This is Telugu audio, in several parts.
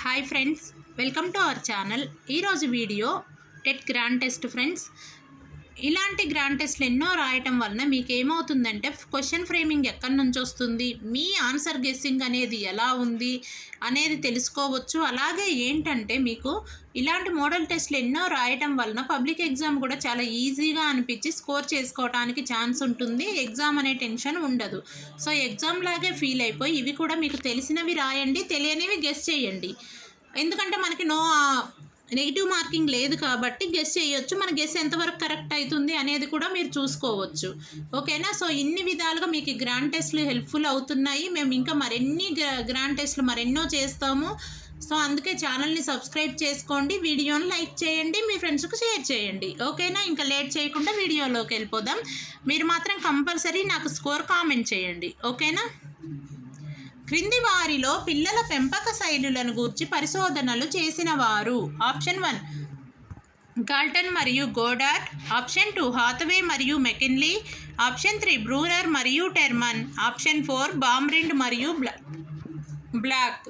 Hi friends, welcome to our channel. ఈరోజు video TET grand test friends. ఇలాంటి గ్రాండ్ టెస్ట్లు ఎన్నో రాయటం వలన మీకు ఏమవుతుందంటే క్వశ్చన్ ఫ్రేమింగ్ ఎక్కడి నుంచి వస్తుంది, మీ ఆన్సర్ గెస్సింగ్ అనేది ఎలా ఉంది అనేది తెలుసుకోవచ్చు. అలాగే ఏంటంటే మీకు ఇలాంటి మోడల్ టెస్ట్లు ఎన్నో రాయటం వలన పబ్లిక్ ఎగ్జామ్ కూడా చాలా ఈజీగా అనిపించి స్కోర్ చేసుకోవడానికి ఛాన్స్ ఉంటుంది. ఎగ్జామ్ అనే టెన్షన్ ఉండదు. సో ఎగ్జామ్ లాగే ఫీల్ అయిపోయి ఇవి కూడా మీకు తెలిసినవి రాయండి, తెలియనివి గెస్ చేయండి. ఎందుకంటే మనకి నెగిటివ్ మార్కింగ్ లేదు కాబట్టి గెస్ చేయొచ్చు. మన గెస్ ఎంతవరకు కరెక్ట్ అవుతుంది అనేది కూడా మీరు చూసుకోవచ్చు. ఓకేనా? సో ఇన్ని విధాలుగా మీకు గ్రాండ్ టెస్ట్లు హెల్ప్ఫుల్ అవుతున్నాయి. మేము ఇంకా మరిన్ని గ్రాండ్ టెస్ట్లు మరెన్నో చేస్తాము. సో అందుకే ఛానల్ని సబ్స్క్రైబ్ చేసుకోండి, వీడియోని లైక్ చేయండి, మీ ఫ్రెండ్స్కి షేర్ చేయండి. ఓకేనా? ఇంకా లేట్ చేయకుండా వీడియోలోకి వెళ్ళిపోదాం. మీరు మాత్రం కంపల్సరీ నాకు స్కోర్ కామెంట్ చేయండి. ఓకేనా? క్రింది వారిలో పిల్లల పెంపక శైలులను గూర్చి పరిశోధనలు చేసిన వారు. ఆప్షన్ 1 గాల్టన్ మరియు గోడార్డ్. ఆప్షన్ 2 హాతవే మరియు మెకిన్లీ. ఆప్షన్ 3 బ్రూనర్ మరియు టెర్మన్. ఆప్షన్ 4 బామ్రిండ్ మరియు Black.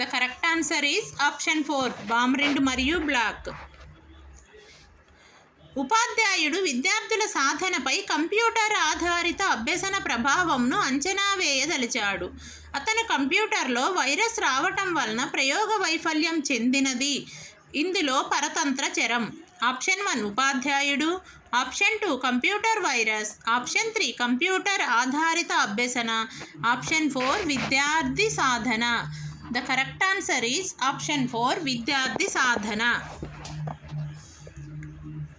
The correct answer is option 4 Baumrind మరియు బ్లాక్. ఉపాధ్యాయుడు విద్యార్థుల సాధనపై కంప్యూటర్ ఆధారిత అభ్యసన ప్రభావంను అంచనా వేయదలిచాడు. అతను కంప్యూటర్లో వైరస్ రావటం వలన ప్రయోగ వైఫల్యం చెందినది. ఇందులో పరతంత్ర చరం. ఆప్షన్ 1 ఉపాధ్యాయుడు. Option 2 computer virus. Option 3 computer ఆధారిత అభ్యసన. ఆప్షన్ 4 విద్యార్థి సాధన. The correct answer is option 4 విద్యార్థి సాధన.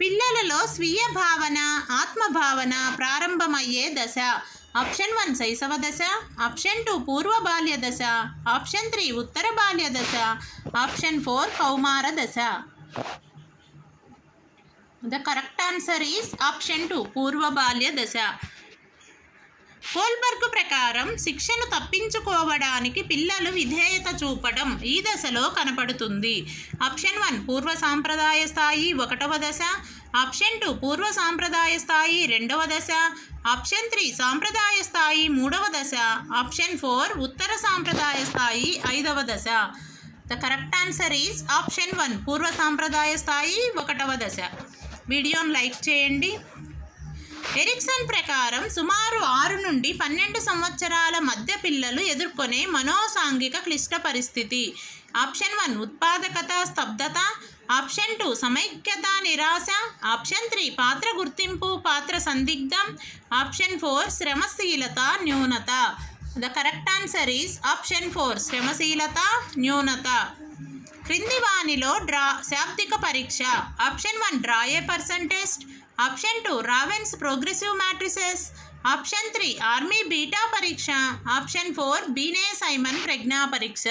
పిల్లలలో స్వీయ భావన, ఆత్మభావన ప్రారంభమయ్యే దశ. ఆప్షన్ 1 శైశవ దశ. ఆప్షన్ 2 పూర్వ బాల్య దశ. ఆప్షన్ 3 ఉత్తర బాల్య దశ. ఆప్షన్ 4 కౌమార దశ. The correct answer is option 2 పూర్వ బాల్య దశ. కోల్బర్గ్ ప్రకారం శిక్షను తప్పించుకోవడానికి పిల్లలు విధేయత చూపడం ఈ దశలో కనపడుతుంది. ఆప్షన్ 1 పూర్వ సాంప్రదాయ స్థాయి 1వ దశ. ఆప్షన్ 2 పూర్వ సాంప్రదాయ స్థాయి 2వ దశ. ఆప్షన్ 3 సాంప్రదాయ స్థాయి 3వ దశ. ఆప్షన్ 4 ఉత్తర సాంప్రదాయ స్థాయి 5వ దశ. The correct answer is option 1 పూర్వ సాంప్రదాయ స్థాయి 1వ దశ. వీడియోని లైక్ చేయండి. ఎరిక్సన్ ప్రకారం సుమారు 6 నుండి 12 సంవత్సరాల మధ్య పిల్లలు ఎదుర్కొనే మనోసాంఘిక క్లిష్ట పరిస్థితి. ఆప్షన్ 1 ఉత్పాదకత స్తబ్దత. ఆప్షన్ 2 సమైక్యత నిరాశ. ఆప్షన్ 3 పాత్ర గుర్తింపు పాత్ర సందిగ్ధం. ఆప్షన్ 4 శ్రమశీలత న్యూనత. The correct answer is option 4 శ్రమశీలత న్యూనత. క్రింది వానిలో శాబ్దిక పరీక్ష. Option 1 draw a person test. Option 2 Raven's progressive matrices. Option 3 army beta పరీక్ష. ఆప్షన్ 4 బీనే సైమన్ ప్రజ్ఞా పరీక్ష.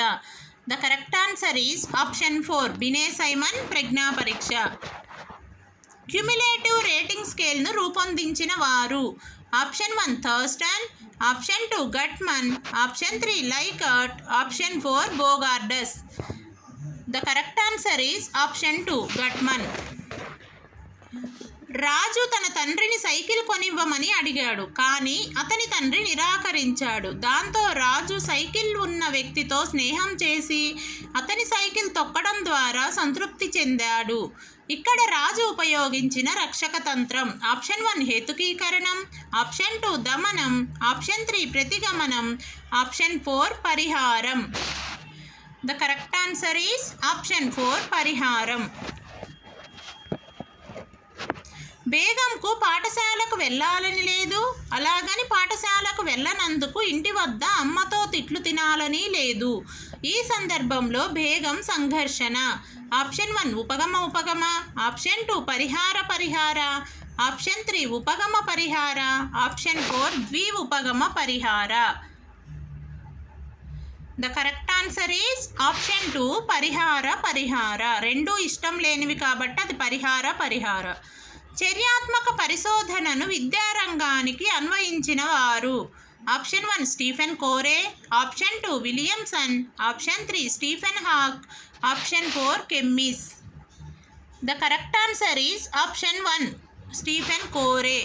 The correct answer is option 4 Binet Simon ప్రజ్ఞా పరీక్ష. క్యుములేటివ్ రేటింగ్ స్కేల్ను రూపొందించిన వారు. Option 1 Thurstone. Option 2 Guttman. Option 3 Likert. Option 4 Bogardus. The correct answer is option 2 గట్మన్. రాజు తన తండ్రిని సైకిల్ కొనివ్వమని అడిగాడు, కానీ అతని తండ్రి నిరాకరించాడు. దాంతో రాజు సైకిల్ ఉన్న వ్యక్తితో స్నేహం చేసి అతని సైకిల్ తొక్కడం ద్వారా సంతృప్తి చెందాడు. ఇక్కడ రాజు ఉపయోగించిన రక్షక తంత్రం. ఆప్షన్ 1 హేతుకీకరణం. ఆప్షన్ 2 దమనం. ఆప్షన్ 3 ప్రతిగమనం. ఆప్షన్ 4 పరిహారం. The correct answer is option 4 పరిహారం. బేగంకు పాఠశాలకు వెళ్ళాలని లేదు, అలాగని పాఠశాలకు వెళ్ళనందుకు ఇంటి వద్ద అమ్మతో తిట్లు తినాలని లేదు. ఈ సందర్భంలో బేగం సంఘర్షణ. ఆప్షన్ 1 ఉపగమ. ఆప్షన్ 2 పరిహార. ఆప్షన్ 3 ఉపగమ పరిహార. ఆప్షన్ 4 ద్విఉపగమ పరిహార. The correct answer is option 2 పరిహార. రెండూ ఇష్టం లేనివి కాబట్టి అది పరిహార. చర్యాత్మక పరిశోధనను విద్యారంగానికి అన్వయించిన వారు. Option 1 Stephen Corey. Option 2 Williamson. Option 3 Stephen Hawk. Option 4 Kemmis. The correct answer is option 1 Stephen Corey.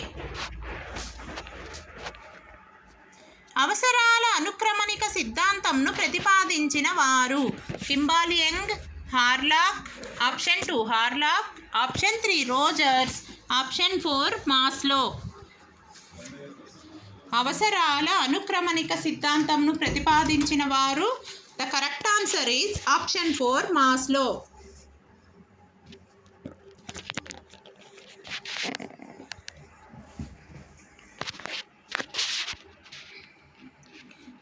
అవసరాల అనుక్రమణిక సిద్ధాంతంను ప్రతిపాదించిన వారు Kimball Young, Hurlock. Option 2 Hurlock, option 3 Rogers, option 4 Maslow. అవసరాల అనుక్రమణిక సిద్ధాంతంను ప్రతిపాదించిన వారు the correct answer is option 4 Maslow.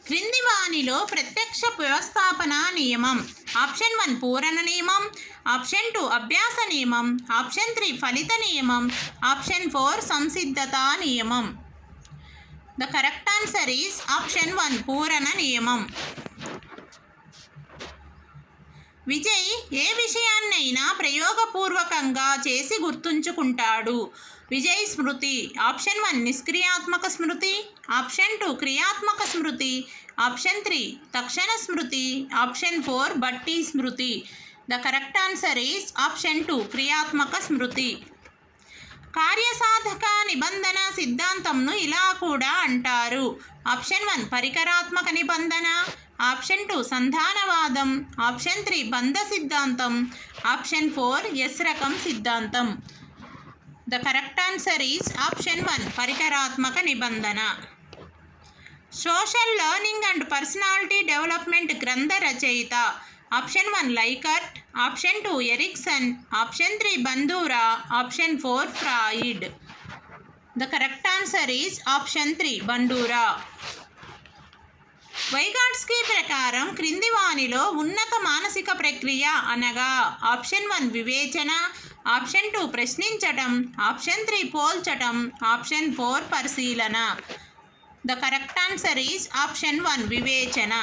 క్రింది వానిలో ప్రత్యక్ష వ్యవస్థాపన నియమం ఆప్షన్ 1 పూరణ నియమం, ఆప్షన్ 2 అభ్యాస నియమం, ఆప్షన్ 3 ఫలిత నియమం, ఆప్షన్ 4 సంసిద్ధత నియమం. The correct answer is option 1 పూరణ నియమం. విజయ్ ఏ విషయాన్నైనా ప్రయోగపూర్వకంగా చేసి గుర్తుంచుకుంటాడు. విజయ్ స్మృతి ఆప్షన్ 1 నిష్క్రియాత్మక స్మృతి, ఆప్షన్ 2 క్రియాత్మక స్మృతి, ఆప్షన్ 3 తక్షణ స్మృతి, ఆప్షన్ 4 బట్టి స్మృతి. The correct answer is option 2 క్రియాత్మక స్మృతి. కార్యసాధక నిబంధన సిద్ధాంతంను ఇలా కూడా అంటారు. ఆప్షన్ 1 పరికరాత్మక నిబంధన, ఆప్షన్ 2 సంధానవాదం, ఆప్షన్ 3 బంధ సిద్ధాంతం, ఆప్షన్ 4 ఎస్ రకం సిద్ధాంతం. The correct answer is option 1 పరికరాత్మక నిబంధన. Social learning and personality development గ్రంథ రచయిత option 1 Likert, option 2 Erikson, option 3 Bandura, option 4 Freud. The correct answer is option 3 Bandura. Vygotsky ప్రకారం క్రింది వానిలో ఉన్నత మానసిక ప్రక్రియ అనగా ఆప్షన్ 1 వివేచన, ఆప్షన్ 2 ప్రశ్నించటం, ఆప్షన్ 3 పోల్చటం, ఆప్షన్ 4 పరిశీలన. The correct answer is option 1 వివేచన.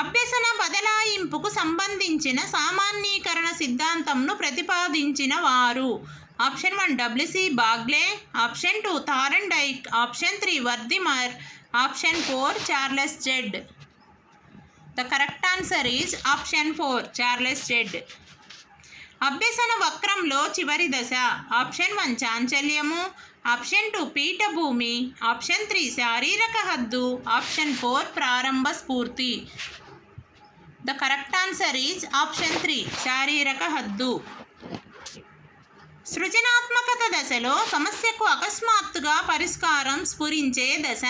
అభ్యసన బదలాయింపుకు సంబంధించిన సామాన్యీకరణ సిద్ధాంతంను ప్రతిపాదించిన వారు option 1 W C Bagley, option 2 Thorndike, option 3 Wertheimer, option 4 Charles Judd. The correct answer is option 4 Charles Judd. అభ్యసన వక్రంలో చివరి దశ ఆప్షన్ 1 చాంచల్యము, ఆప్షన్ 2 పీఠభూమి, ఆప్షన్ 3 శారీరక హద్దు, ఆప్షన్ 4 ప్రారంభ స్ఫూర్తి. The correct answer is option 3 శారీరక హద్దు. సృజనాత్మకత దశలో సమస్యకు అకస్మాత్తుగా పరిష్కారం స్ఫురించే దశ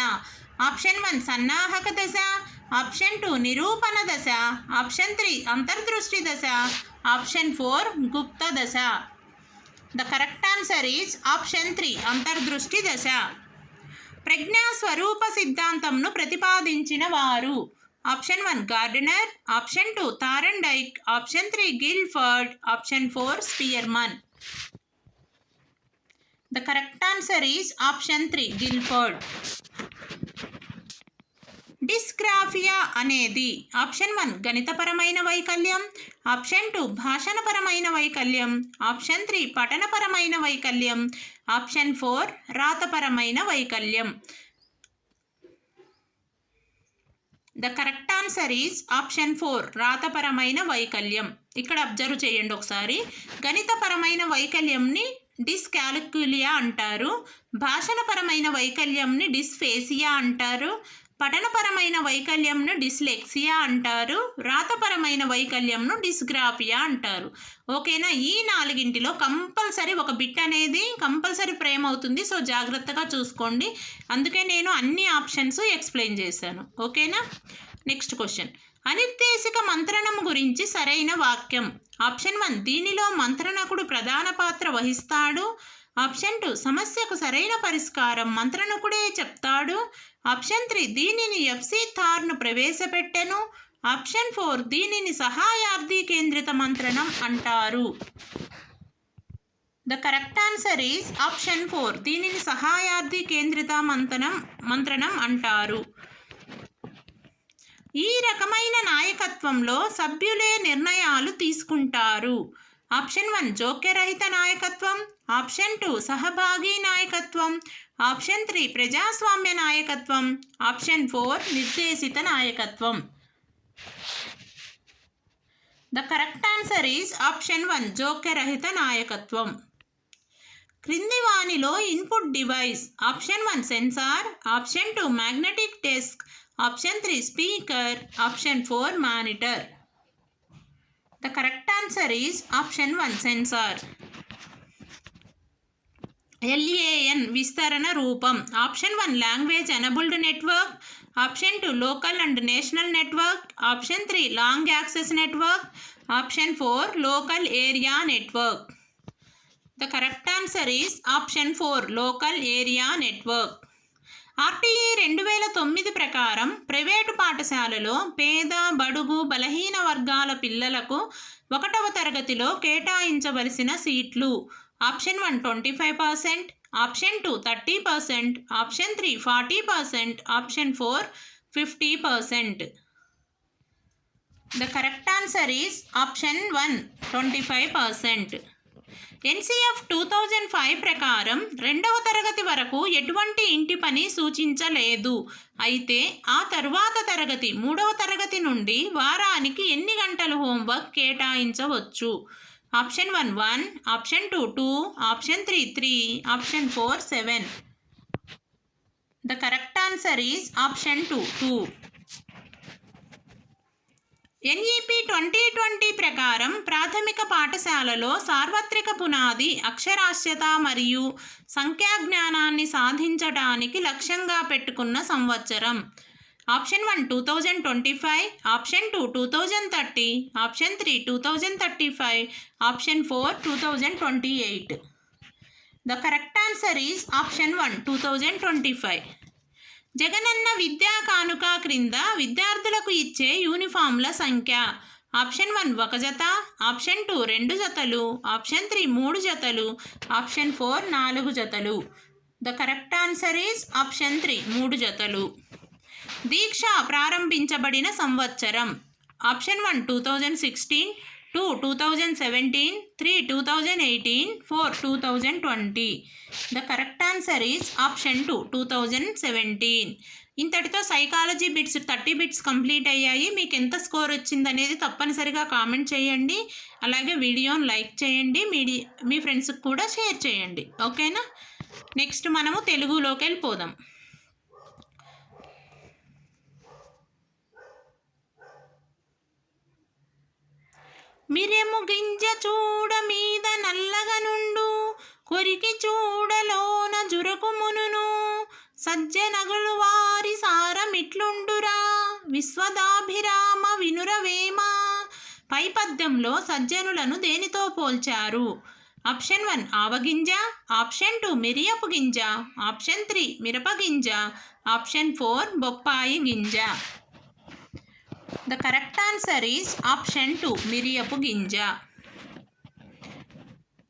ఆప్షన్ 1 సన్నాహక దశ, ఆప్షన్ 2 నిరూపణ దశ, ఆప్షన్ 3 అంతర్దృష్టి దశ, ఆప్షన్ 4 గుప్త దశ. The correct answer is option 3 అంతర్దృష్టి దశ. ప్రజ్ఞా స్వరూప సిద్ధాంతంను ప్రతిపాదించిన వారు option 1 Gardner, option 2 Thorndike, option 3 Guilford, option 4 Spearman. The correct answer is option 3 Guilford. Dysgraphia అనేది ఆప్షన్ 1 గణితపరమైన వైకల్యం, ఆప్షన్ 2 భాషణపరమైన వైకల్యం, ఆప్షన్ 3 పఠనపరమైన వైకల్యం, ఆప్షన్ 4 రాతపరమైన వైకల్యం. The correct answer is option 4 రాతపరమైన వైకల్యం. ఇక్కడ అబ్జర్వ్ చేయండి ఒకసారి. గణితపరమైన వైకల్యంని డిస్కాలిక్యులియా అంటారు, భాషణపరమైన వైకల్యంని డిస్ఫేసియా అంటారు, పఠనపరమైన వైకల్యంను డిస్లెక్సియా అంటారు, రాతపరమైన వైకల్యంను డిస్గ్రాఫియా అంటారు. ఓకేనా? ఈ నాలుగింటిలో కంపల్సరీ ఒక బిట్ అనేది కంపల్సరీ ఫ్రేమ్ అవుతుంది. సో జాగ్రత్తగా చూసుకోండి. అందుకే నేను అన్ని ఆప్షన్స్ ఎక్స్ప్లెయిన్ చేశాను. ఓకేనా? Next question. అనిర్దేశిక మంత్రణం గురించి సరైన వాక్యం ఆప్షన్ 1 దీనిలో మంత్రణకుడు ప్రధాన పాత్ర వహిస్తాడు, ఆప్షన్ 2 సమస్యకు సరైన పరిష్కారం మంత్రణకుడే చెప్తాడు, ఆప్షన్ 3 దీనిని ఎఫ్సి థార్ను ప్రవేశపెట్టెను, ఆప్షన్ 4 దీనిని సహాయార్థి కేంద్రిత మంత్రణం అంటారు. The correct answer is option 4 దీనిని సహాయార్థి కేంద్రిత మంత్రణం అంటారు. ఈ రకమైన నాయకత్వంలో సభ్యులే నిర్ణయాలు తీసుకుంటారు. ఆప్షన్ 1 జోక్యరహిత నాయకత్వం, ఆప్షన్ 2 సహభాగి నాయకత్వం, ఆప్షన్ 3 ప్రజాస్వామ్య నాయకత్వం, ఆప్షన్ 4 నిర్దేశిత నాయకత్వం. The correct answer is option 1 జోక్యరహిత నాయకత్వం. క్రింది వానిలో input device. Option 1 sensor, option 2 magnetic desk, option 3 speaker, option 4 monitor. The correct answer is option 1 sensor. LAN విస్తరణ రూపం. Option 1 language enabled network, option 2 local and national network, option 3 long access network, option 4 local area network. The correct answer is option 4 local area network. RTE 2009 ప్రకారం ప్రైవేటు పాఠశాలలో పేద, బడుగు, బలహీన వర్గాల పిల్లలకు 1వ తరగతిలో కేటాయించవలసిన సీట్లు. Option 1 25%, option 2 30%, option 3 40%, option 4 50%. The correct answer is option 1 25%. NCF 2005 ప్రకారం 2వ తరగతి వరకు ఎటువంటి ఇంటి పని సూచించలేదు. అయితే ఆ తరువాత తరగతి 3వ తరగతి నుండి వారానికి ఎన్ని గంటలు హోంవర్క్ కేటాయించవచ్చు? Option 1 1, option 2 2, option 3 3, option 4 7. The correct answer is option 2 2. NEP 2020 ప్రకారం ప్రాథమిక పాఠశాలలో సార్వత్రిక పునాది అక్షరాస్యత మరియు సంఖ్యాజ్ఞానాన్ని సాధించడానికి లక్ష్యంగా పెట్టుకున్న సంవత్సరం. ఆప్షన్ 1 2025, option 2 2030, option 3 2035, option 4 2028. The correct answer is option 1 2025. Jagananna Vidya కానుక క్రింద విద్యార్థులకు ఇచ్చే యూనిఫామ్ల సంఖ్య. ఆప్షన్ 1 1 జత, ఆప్షన్ 2 2 జతలు, ఆప్షన్ 3 3 జతలు, ఆప్షన్ 4 4 జతలు. The correct answer is option 3 3 జతలు. దీక్ష ప్రారంభించబడిన సంవత్సరం. ఆప్షన్ 1 2016, 2 2017, 3 2018, 4 2020. The correct answer is option 2 2017. ఇంతటితో సైకాలజీ బిట్స్ 30 బిట్స్ కంప్లీట్ అయ్యాయి. మీకు ఎంత స్కోర్ వచ్చిందనేది తప్పనిసరిగా కామెంట్ చేయండి. అలాగే వీడియోని లైక్ చేయండి, మీ ఫ్రెండ్స్కి కూడా షేర్ చేయండి. ఓకేనా? నెక్స్ట్ మనము తెలుగులోకి వెళ్ళిపోదాం. మిరెము గింజ చూడ మీద నల్లగనుండు, కొరికి చూడలోన జురకు మునును, సజ్జనగులు వారి సారమిట్లుండురా, విశ్వదాభిరామ వినురవేమ. పై పద్యంలో సజ్జనులను దేనితో పోల్చారు? ఆప్షన్ 1 ఆవగింజ, ఆప్షన్ 2 మిరియపు గింజ, ఆప్షన్ 3 మిరపగింజ, ఆప్షన్ 4 బొప్పాయి గింజ. The correct answer is option 2 మిరియపు గింజ.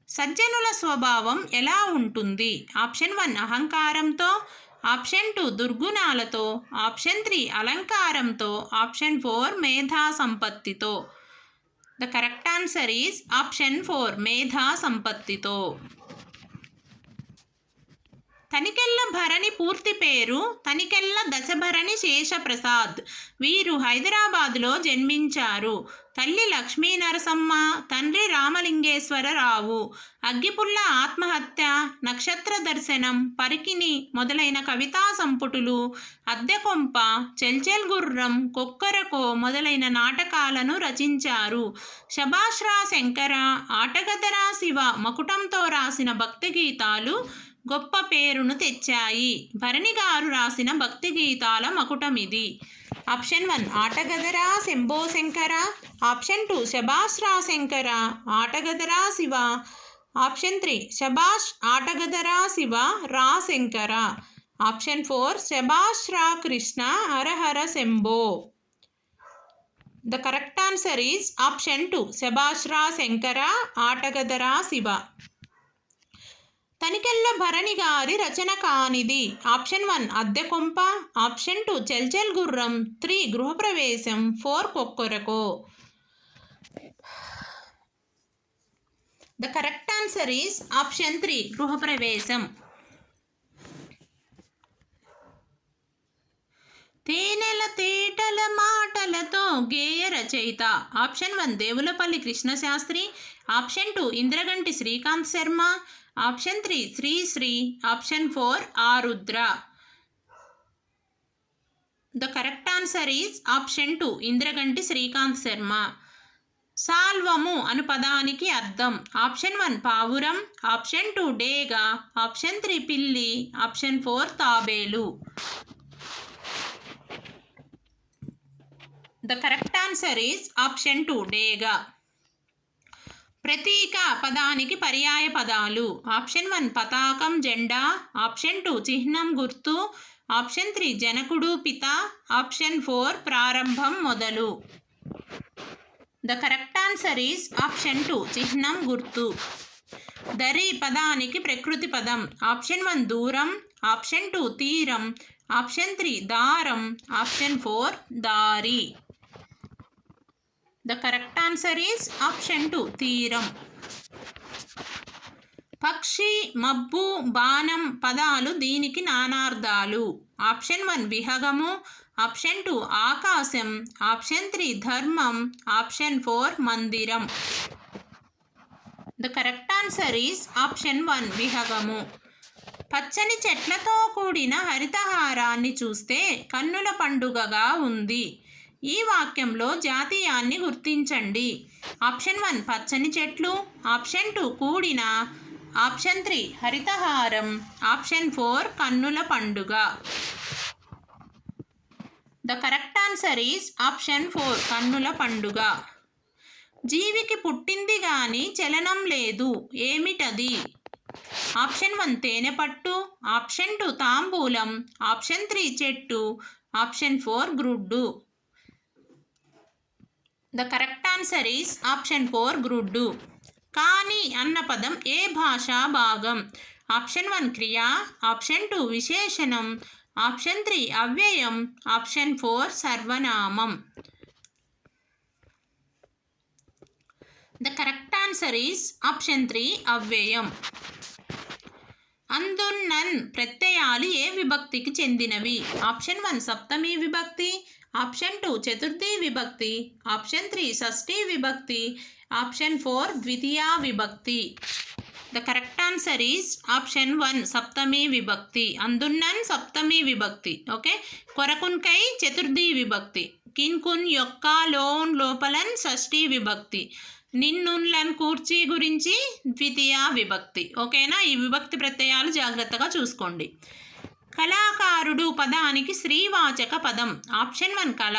సజ్జనుల స్వభావం ఎలా ఉంటుంది? ఆప్షన్ 1 అహంకారంతో, ఆప్షన్ 2 దుర్గుణాలతో, ఆప్షన్ 3 అలంకారంతో, ఆప్షన్ 4 మేధా సంపత్తితో. The correct answer is option 4 మేధా సంపత్తితో. తనికెళ్ళ భరణి పూర్తి పేరు తనికెళ్ళ దశభరణి శేషప్రసాద్. వీరు హైదరాబాదులో జన్మించారు. తల్లి లక్ష్మీ నరసమ్మ, తండ్రి రామలింగేశ్వరరావు. అగ్గిపుల్ల ఆత్మహత్య, నక్షత్ర దర్శనం, పరికిని మొదలైన కవితా సంపుటులు, అద్దెకొంప, చెల్చెల్ గుర్రం, కొక్కరకో మొదలైన నాటకాలను రచించారు. శభాష్రా శంకర, ఆటగదరా శివ మకుటంతో రాసిన భక్తి గీతాలు గొప్ప పేరును తెచ్చాయి. భరణి గారు రాసిన భక్తి గీతాల మకుటమిది. ఆప్షన్ 1 ఆటగదరా శంభో శంకర, ఆప్షన్ 2 శభాష్రా శంకర, ఆటగదరా శివ, ఆప్షన్ 3 శభాష్ ఆటగదరా శివ రా శంకర, ఆప్షన్ 4 శభాష్రా కృష్ణ హరహర Shambho. The correct answer is option 2 శభాష్రా శంకర ఆటగదరా శివ. తనికెళ్ళ భరణి గారి రచన కానిది. ఆప్షన్ 1 అద్దెకొంప, ఆప్షన్ 2 చెల్చెల్ గుర్రం, 3 గృహప్రవేశం, 4 కొక్కొరకో. The correct answer is option 3 గృహప్రవేశం. తేనెల తేటల మాటలతో గేయ రచయిత? Option 1 Devulapalli Krishnashastri, option 2 Indraganti Srikanth Sharma, option 3 Sri Sri, option 4 Arudra. The correct answer is option 2 Indraganti Srikanth Sharma. సాల్వము అను పదానికి అర్థం? ఆప్షన్ 1 పావురం, ఆప్షన్ 2 డేగ, ఆప్షన్ 3 పిల్లి, ఆప్షన్ 4 తాబేలు. The correct answer is option 2 డేగ. ప్రతీక పదానికి పర్యాయ పదాలు? ఆప్షన్ 1 పతాకం జెండా, ఆప్షన్ 2 చిహ్నం గుర్తు, ఆప్షన్ 3 జనకుడు పిత, ఆప్షన్ 4 ప్రారంభం మొదలు. The correct answer is option 2 చిహ్నం గుర్తు. దరి పదానికి ప్రకృతి పదం? ఆప్షన్ 1 దూరం, ఆప్షన్ 2 తీరం, ఆప్షన్ 3 దారం, ఆప్షన్ 4 దారి. The correct answer is option 2 తీరం. పక్షి, మబ్బు, బాణం పదాలు దీనికి నానార్థాలు? ఆప్షన్ 1 విహగము, ఆప్షన్ 2 ఆకాశం, ఆప్షన్ 3 ధర్మం, ఆప్షన్ 4 మందిరం. The correct answer is option 1 విహగము. పచ్చని చెట్లతో కూడిన హరితహారాన్ని చూస్తే కన్నుల పండుగగా ఉంది. ఈ వాక్యంలో జాతీయాన్ని గుర్తించండి. ఆప్షన్ 1 పచ్చని చెట్లు, ఆప్షన్ 2 కూడిన, ఆప్షన్ 3 హరితహారం, ఆప్షన్ 4 కన్నుల పండుగ. The correct answer is option 4 కన్నుల పండుగ. జీవికి పుట్టింది గాని చలనం లేదు, ఏమిటది? ఆప్షన్ 1 తేనెపట్టు, ఆప్షన్ 2 తాంబూలం, ఆప్షన్ 3 చెట్టు, ఆప్షన్ 4 గ్రుడ్డు. The correct answer is option 4 గ్రుడ్డు. కానీ అన్న పదం ఏ భాషా భాగం? ఆప్షన్ 1 క్రియ, ఆప్షన్ 2 విశేషణం, ఆప్షన్ 3 అవ్యయం, ఆప్షన్ 4 సర్వనామం. The correct answer is option 3 అవ్యయం. అందున్నన్ ప్రత్యయాలు ఏ విభక్తికి చెందినవి? ఆప్షన్ 1 సప్తమి విభక్తి, ఆప్షన్ 2 చతుర్థి విభక్తి, ఆప్షన్ 3 షష్ఠీ విభక్తి, ఆప్షన్ 4 ద్వితీయా విభక్తి. The correct answer is option 1 సప్తమి విభక్తి. అందున్నన్ సప్తమి విభక్తి. ఓకే. కొరకున్కై చతుర్థి విభక్తి, కిన్కున్ యొక్క లోన్ లోపలన్ షష్ఠీ విభక్తి, నిన్నున్లన్ కూర్చి గురించి ద్వితీయ విభక్తి. ఓకేనా? ఈ విభక్తి ప్రత్యయాలు జాగ్రత్తగా చూసుకోండి. కళాకారుడు పదానికి స్త్రీవాచక పదం? ఆప్షన్ 1 కళ,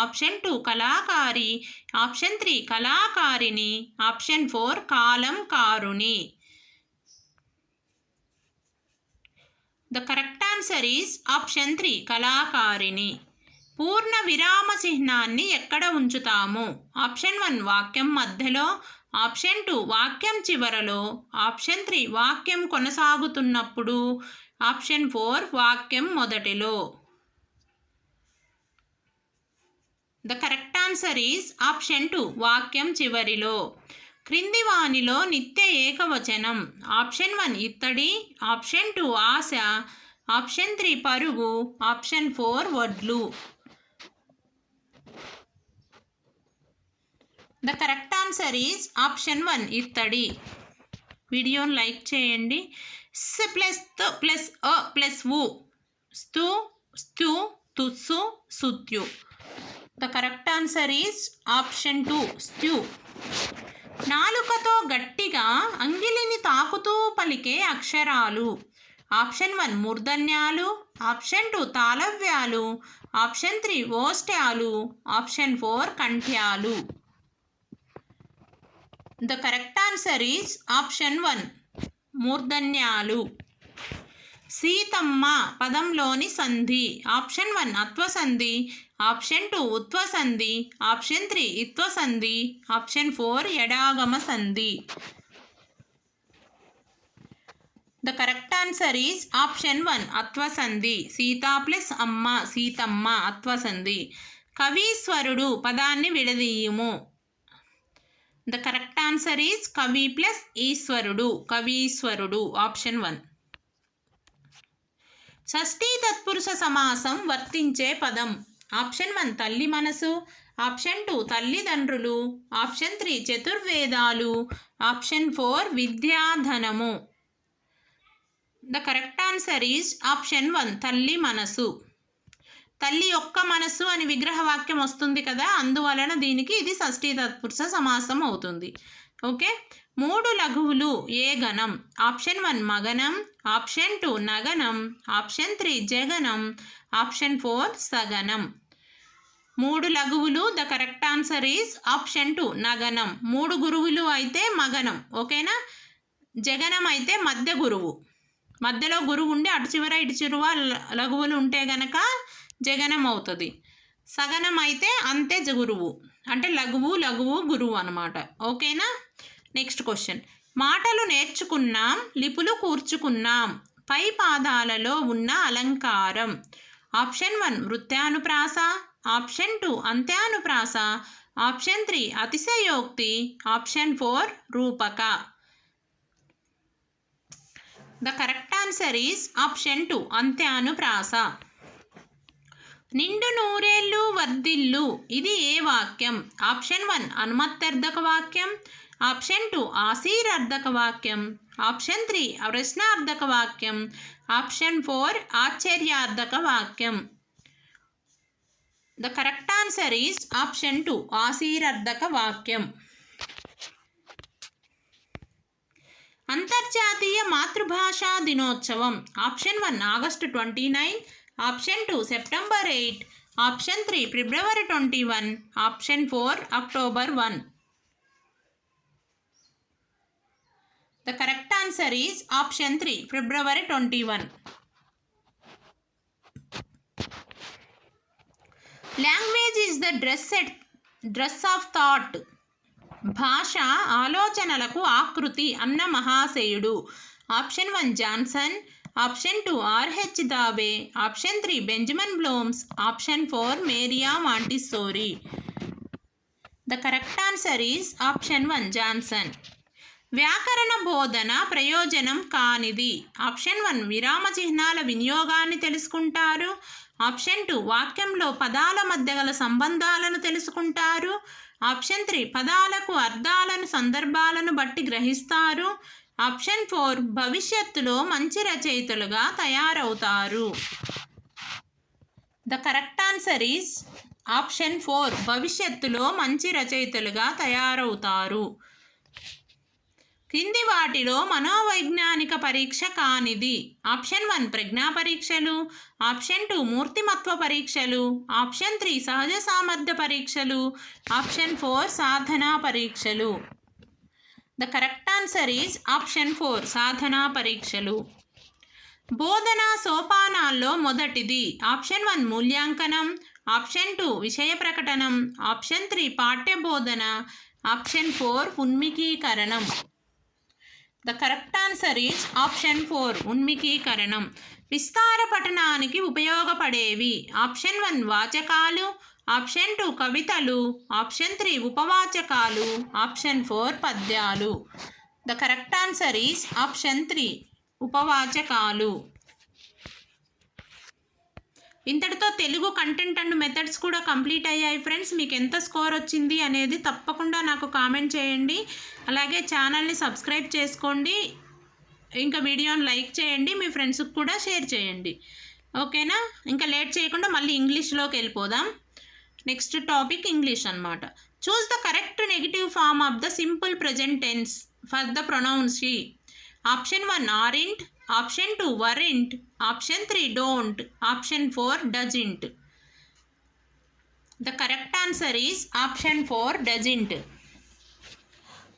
ఆప్షన్ 2 కళాకారి, ఆప్షన్ 3 కళాకారిణి, ఆప్షన్ 4 కాలం కారుని. The correct answer is option 3 కళాకారిణి. పూర్ణ విరామ చిహ్నాన్ని ఎక్కడ ఉంచుతాము? ఆప్షన్ 1 వాక్యం మధ్యలో, ఆప్షన్ 2 వాక్యం చివరలో, ఆప్షన్ 3 వాక్యం కొనసాగుతున్నప్పుడు, ఆప్షన్ 4 వాక్యం మొదటిలో. The correct answer is option 2 వాక్యం చివరిలో. క్రింది వానిలో నిత్య ఏకవచనం? ఆప్షన్ 1 ఇత్తడి, ఆప్షన్ 2 ఆశ, ఆప్షన్ 3 పరుగు, ఆప్షన్ 4 వడ్లు. The correct answer is option 1 ఇత్తడి. వీడియోని లైక్ చేయండి. స్ ప్లస్ త ప్లస్ అ ప్లస్ వు, స్తు, స్తు, తుస్సు, సుత్యు. The correct answer is option 2 స్త్యూ. నాలుకతో గట్టిగా అంగిలిని తాకుతూ పలికే అక్షరాలు? ఆప్షన్ 1 మూర్ధన్యాలు, ఆప్షన్ 2 తాళవ్యాలు, ఆప్షన్ 3 ఓష్ట్యాలు, ఆప్షన్ 4 కంఠ్యాలు. The correct answer is option 1 మూర్ధన్యాలు. సీతమ్మ పదంలోని సంధి? ఆప్షన్ 1 అత్వసంధి, ఆప్షన్ 2 ఉత్వసంధి, ఆప్షన్ 3 ఇత్వసంధి, ఆప్షన్ 4 ఎడాగమ సంధి. The correct answer is option 1 అత్వసంధి. సీత ప్లస్ అమ్మ సీతమ్మ అత్వసంధి. కవీశ్వరుడు పదాన్ని విడదీయుము? ద కరెక్ట్ ఆన్సర్ ఈజ్ కవి ప్లస్ ఈశ్వరుడు, కవీశ్వరుడు, ఆప్షన్ 1. షష్ఠీ తత్పురుష సమాసం వర్తించే పదం? ఆప్షన్ 1 తల్లి మనసు, ఆప్షన్ 2 తల్లిదండ్రులు, ఆప్షన్ 3 చతుర్వేదాలు, ఆప్షన్ 4 విద్యాధనము. The correct answer is option 1 తల్లి మనసు. తల్లి యొక్క మనస్సు అని విగ్రహవాక్యం వస్తుంది కదా, అందువలన దీనికి ఇది షష్ఠీ తత్పురుష సమాసం అవుతుంది. ఓకే. 3 లఘువులు ఏ గణం? ఆప్షన్ 1 మగనం, ఆప్షన్ 2 నగనం, ఆప్షన్ 3 జగనం, ఆప్షన్ 4 సగనం. 3 లఘువులు, the correct answer is option 2 నగనం. 3 గురువులు అయితే మగనం. ఓకేనా. జగనం అయితే మధ్య గురువు, మధ్యలో గురువు ఉండి అటు చివర ఇటు చిరువ లఘువులు ఉంటే గనక జగనం అవుతుంది. సగనం అయితే అంతే గురువు, అంటే లఘువు లఘువు గురువు అనమాట. ఓకేనా. Next question. మాటలు నేర్చుకున్నాం, లిపులు కూర్చుకున్నాం, పై పాదాలలో ఉన్న అలంకారం. ఆప్షన్ 1 వృత్యానుప్రాస, ఆప్షన్ 2 అంత్యానుప్రాస, ఆప్షన్ 3 అతిశయోక్తి, ఆప్షన్ 4 రూపక. The correct answer is option 2 అంత్యానుప్రాస. నిండు నూరేళ్ళు వర్ధిల్లు ఇది ఏ వాక్యం? ఆప్షన్ 1 అనుమత్యర్థక వాక్యం, ఆప్షన్ 2 ఆశీర్వాదక వాక్యం, ఆప్షన్ 3 ప్రశ్నార్థక వాక్యం, ఆప్షన్ 4 ఆశ్చర్యార్థక వాక్యం. The correct answer is option 2 ఆశీర్వాదక వాక్యం. అంతర్జాతీయ మాతృభాషా దినోత్సవం. Option 1 August 29, option 2 September 8, option 3 ఫిబ్రవరి 21, option 4 October 1. The correct answer is option 3 ఫిబ్రవరి 21. Language is the dress of thought. భాష ఆలోచనలకు ఆకృతి అన్న మహాశయుడు. Option 1 Johnson, option 2 R H Dave, option 3 Benjamin Blooms, option 4 Maria Montessori. The correct answer is option 1 Johnson. వ్యాకరణ బోధన ప్రయోజనం కానిది. ఆప్షన్ 1 విరామ చిహ్నాల వినియోగాన్ని తెలుసుకుంటారు, ఆప్షన్ 2 వాక్యంలో పదాల మధ్య గల సంబంధాలను తెలుసుకుంటారు, ఆప్షన్ 3 పదాలకు అర్థాలను సందర్భాలను బట్టి గ్రహిస్తారు, ఆప్షన్ 4 భవిష్యత్తులో మంచి రచయితలుగా తయారవుతారు. The correct answer is option 4 భవిష్యత్తులో మంచి రచయితలుగా తయారవుతారు. కింది వాటిలో మనోవైజ్ఞానిక పరీక్ష కానిది. ఆప్షన్ 1 ప్రజ్ఞా పరీక్షలు, ఆప్షన్ 2 మూర్తిమత్వ పరీక్షలు, ఆప్షన్ 3 సహజ సామర్థ్య పరీక్షలు, ఆప్షన్ 4 సాధనా పరీక్షలు. The correct answer is option 4 సాధనా పరీక్షలు. బోధనా సోపానాల్లో మొదటిది. ఆప్షన్ 1 మూల్యాంకనం, ఆప్షన్ 2 విషయ ప్రకటనం, ఆప్షన్ 3 పాఠ్య బోధన, ఆప్షన్ 4 ఉన్మికీకరణం. The correct answer is option 4 ఉన్మికీకరణం. విస్తార పఠనానికి ఉపయోగపడేవి. ఆప్షన్ 1 వాచకాలు, ఆప్షన్ 2 కవితలు, ఆప్షన్ 3 ఉపవాచకాలు, ఆప్షన్ 4 పద్యాలు. The correct answer is option 3 ఉపవాచకాలు. ఇంతటితో తెలుగు కంటెంట్ అండ్ మెథడ్స్ కూడా కంప్లీట్ అయ్యాయి ఫ్రెండ్స్. మీకు ఎంత స్కోర్ వచ్చింది అనేది తప్పకుండా నాకు కామెంట్ చేయండి. అలాగే ఛానల్ని సబ్స్క్రైబ్ చేసుకోండి, ఇంకా వీడియోని లైక్ చేయండి, మీ ఫ్రెండ్స్కి కూడా షేర్ చేయండి. ఓకేనా. ఇంకా లేట్ చేయకుండా మళ్ళీ ఇంగ్లీష్లోకి వెళ్ళిపోదాం. నెక్స్ట్ టాపిక్ ఇంగ్లీష్ అన్నమాట. Choose the correct negative form of the simple present tense for the pronouns she. Option 1 aren't, option 2 weren't, option 3 don't, option 4 doesn't. The correct answer is option 4 doesn't.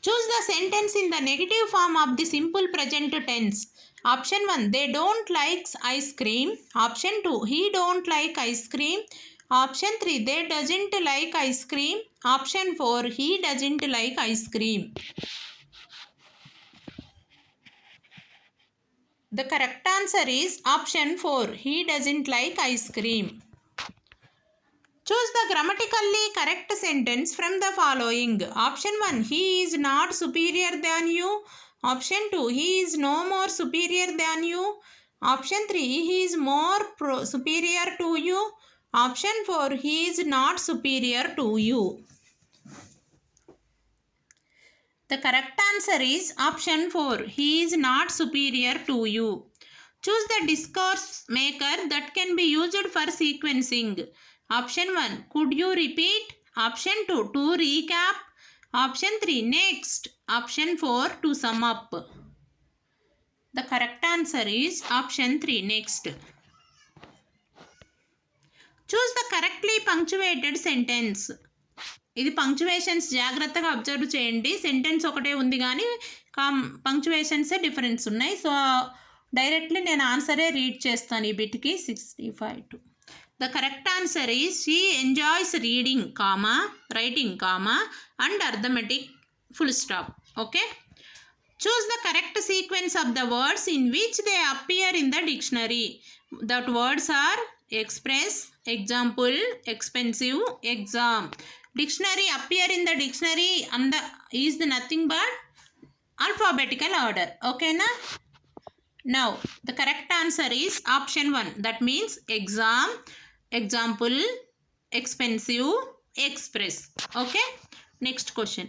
Choose the sentence in the negative form of the simple present tense. Option 1 they don't likes ice cream, option 2 he don't like ice cream, option 3 they doesn't like ice cream, option 4 he doesn't like ice cream. The correct answer is option 4. He doesn't like ice cream. Choose the grammatically correct sentence from the following. Option 1. He is not superior than you. Option 2. He is no more superior than you. Option 3. He is more superior to you. Option 4, he is not superior to you. The correct answer is option 4, he is not superior to you. Choose the discourse maker that can be used for sequencing. Option 1, could you repeat? Option 2, to recap. Option 3, next. Option 4, to sum up. The correct answer is option 3, next. Choose the correctly punctuated sentence. ఇది పంక్చువేషన్స్ జాగ్రత్తగా అబ్జర్వ్ చేయండి. సెంటెన్స్ ఒకటే ఉంది కానీ పంక్చువేషన్సే డిఫరెన్స్ ఉన్నాయి. సో డైరెక్ట్లీ నేను ఆన్సరే రీడ్ చేస్తాను ఈ బిట్కి. 65. The correct answer is she enjoys reading comma writing comma and arithmetic full stop. Okay. Choose the correct sequence of the words in which they appear in the dictionary. That words are express, example, expensive, exam. Dictionary appear in the dictionary and the is the nothing but alphabetical order. Okay na? Now the correct answer is option 1. That means exam, example, expensive, express. Okay. Next question.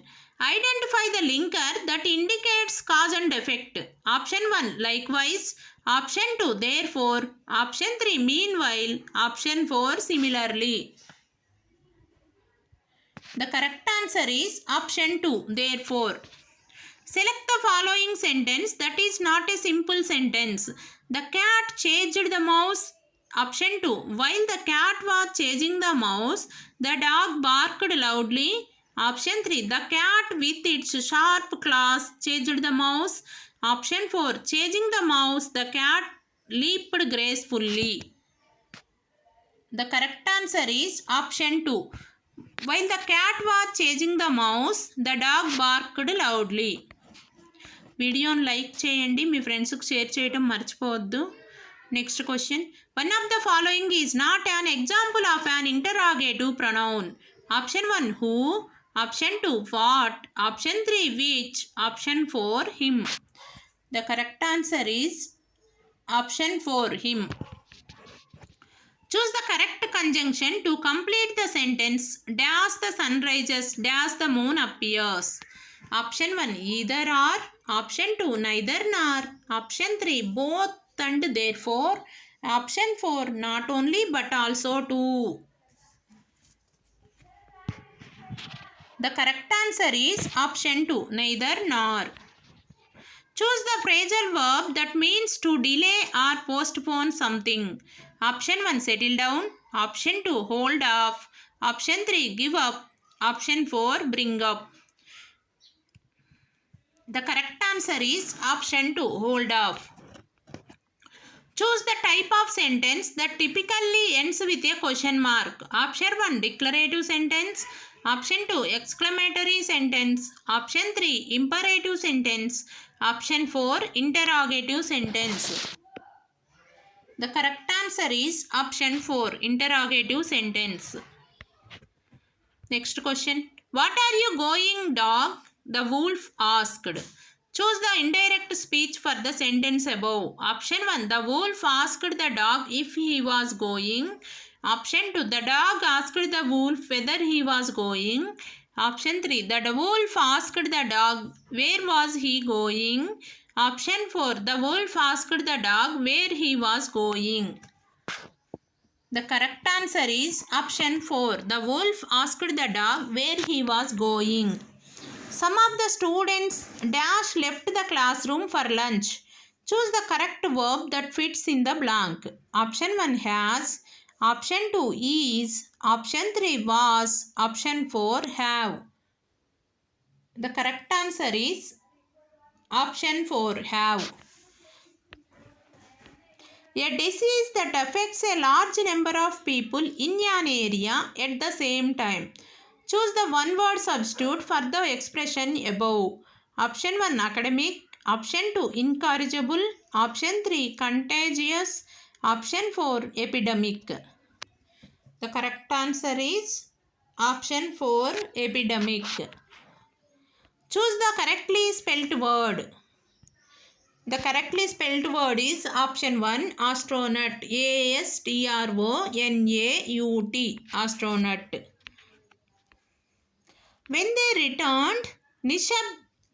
Identify the linker that indicates cause and effect. Option 1, likewise. Option 2, therefore. Option 3, meanwhile. Option 4, similarly. The correct answer is option 2, therefore. Select the following sentence that is not a simple sentence. The cat chased the mouse. Option 2, while the cat was chasing the mouse, the dog barked loudly. Option 3, the cat with its sharp claws chased the mouse. Option 4, chasing the mouse, the cat leaped gracefully. The correct answer is option 2. While the cat was chasing the mouse, the dog barked loudly. వీడియోని లైక్ చేయండి, మీ ఫ్రెండ్స్కి షేర్ చేయడం మర్చిపోవద్దు. Next question. One of the following is not an example of an interrogative pronoun. Option 1, who. Option 2, what. Option 3, which. Option 4, him. The correct answer is option 4, him. Choose the correct conjunction to complete the sentence. Dash the sun rises, dash the moon appears. Option 1, either or. Option 2, neither nor. Option 3, both and therefore. Option 4, not only but also too. The correct answer is option 2, neither nor. Choose the phrasal verb that means to delay or postpone something. Option 1, settle down. Option 2, hold off. Option 3, give up. Option 4, bring up. The correct answer is option 2, hold off. Choose the type of sentence that typically ends with a question mark. Option 1, declarative sentence. Option 2, exclamatory sentence. Option 3, imperative sentence. Option 4, interrogative sentence. The correct answer is option 4, interrogative sentence. Next question. What are you going, dog? The wolf asked. Choose the indirect speech for the sentence above. Option 1, the wolf asked the dog if he was going. Option 2, the dog asked the wolf whether he was going. Option 3, the wolf asked the dog where was he going. Option 4, the wolf asked the dog where he was going. The correct answer is option 4, the wolf asked the dog where he was going. Some of the students dash left the classroom for lunch. Choose the correct verb that fits in the blank. Option 1, has. Option 2, is. Option 3, was. Option 4, have. The correct answer is option 4, have. A disease that affects a large number of people in an area at the same time. Choose the one-word substitute for the expression above. Option 1, academic. Option 2, incorrigible. Option 3, contagious. Option 4, epidemic. The correct answer is option 4, epidemic. Choose the correctly spelled word. The correctly spelled word is option 1, astronaut. ASTRONAUT, astronaut. When they returned, Nishab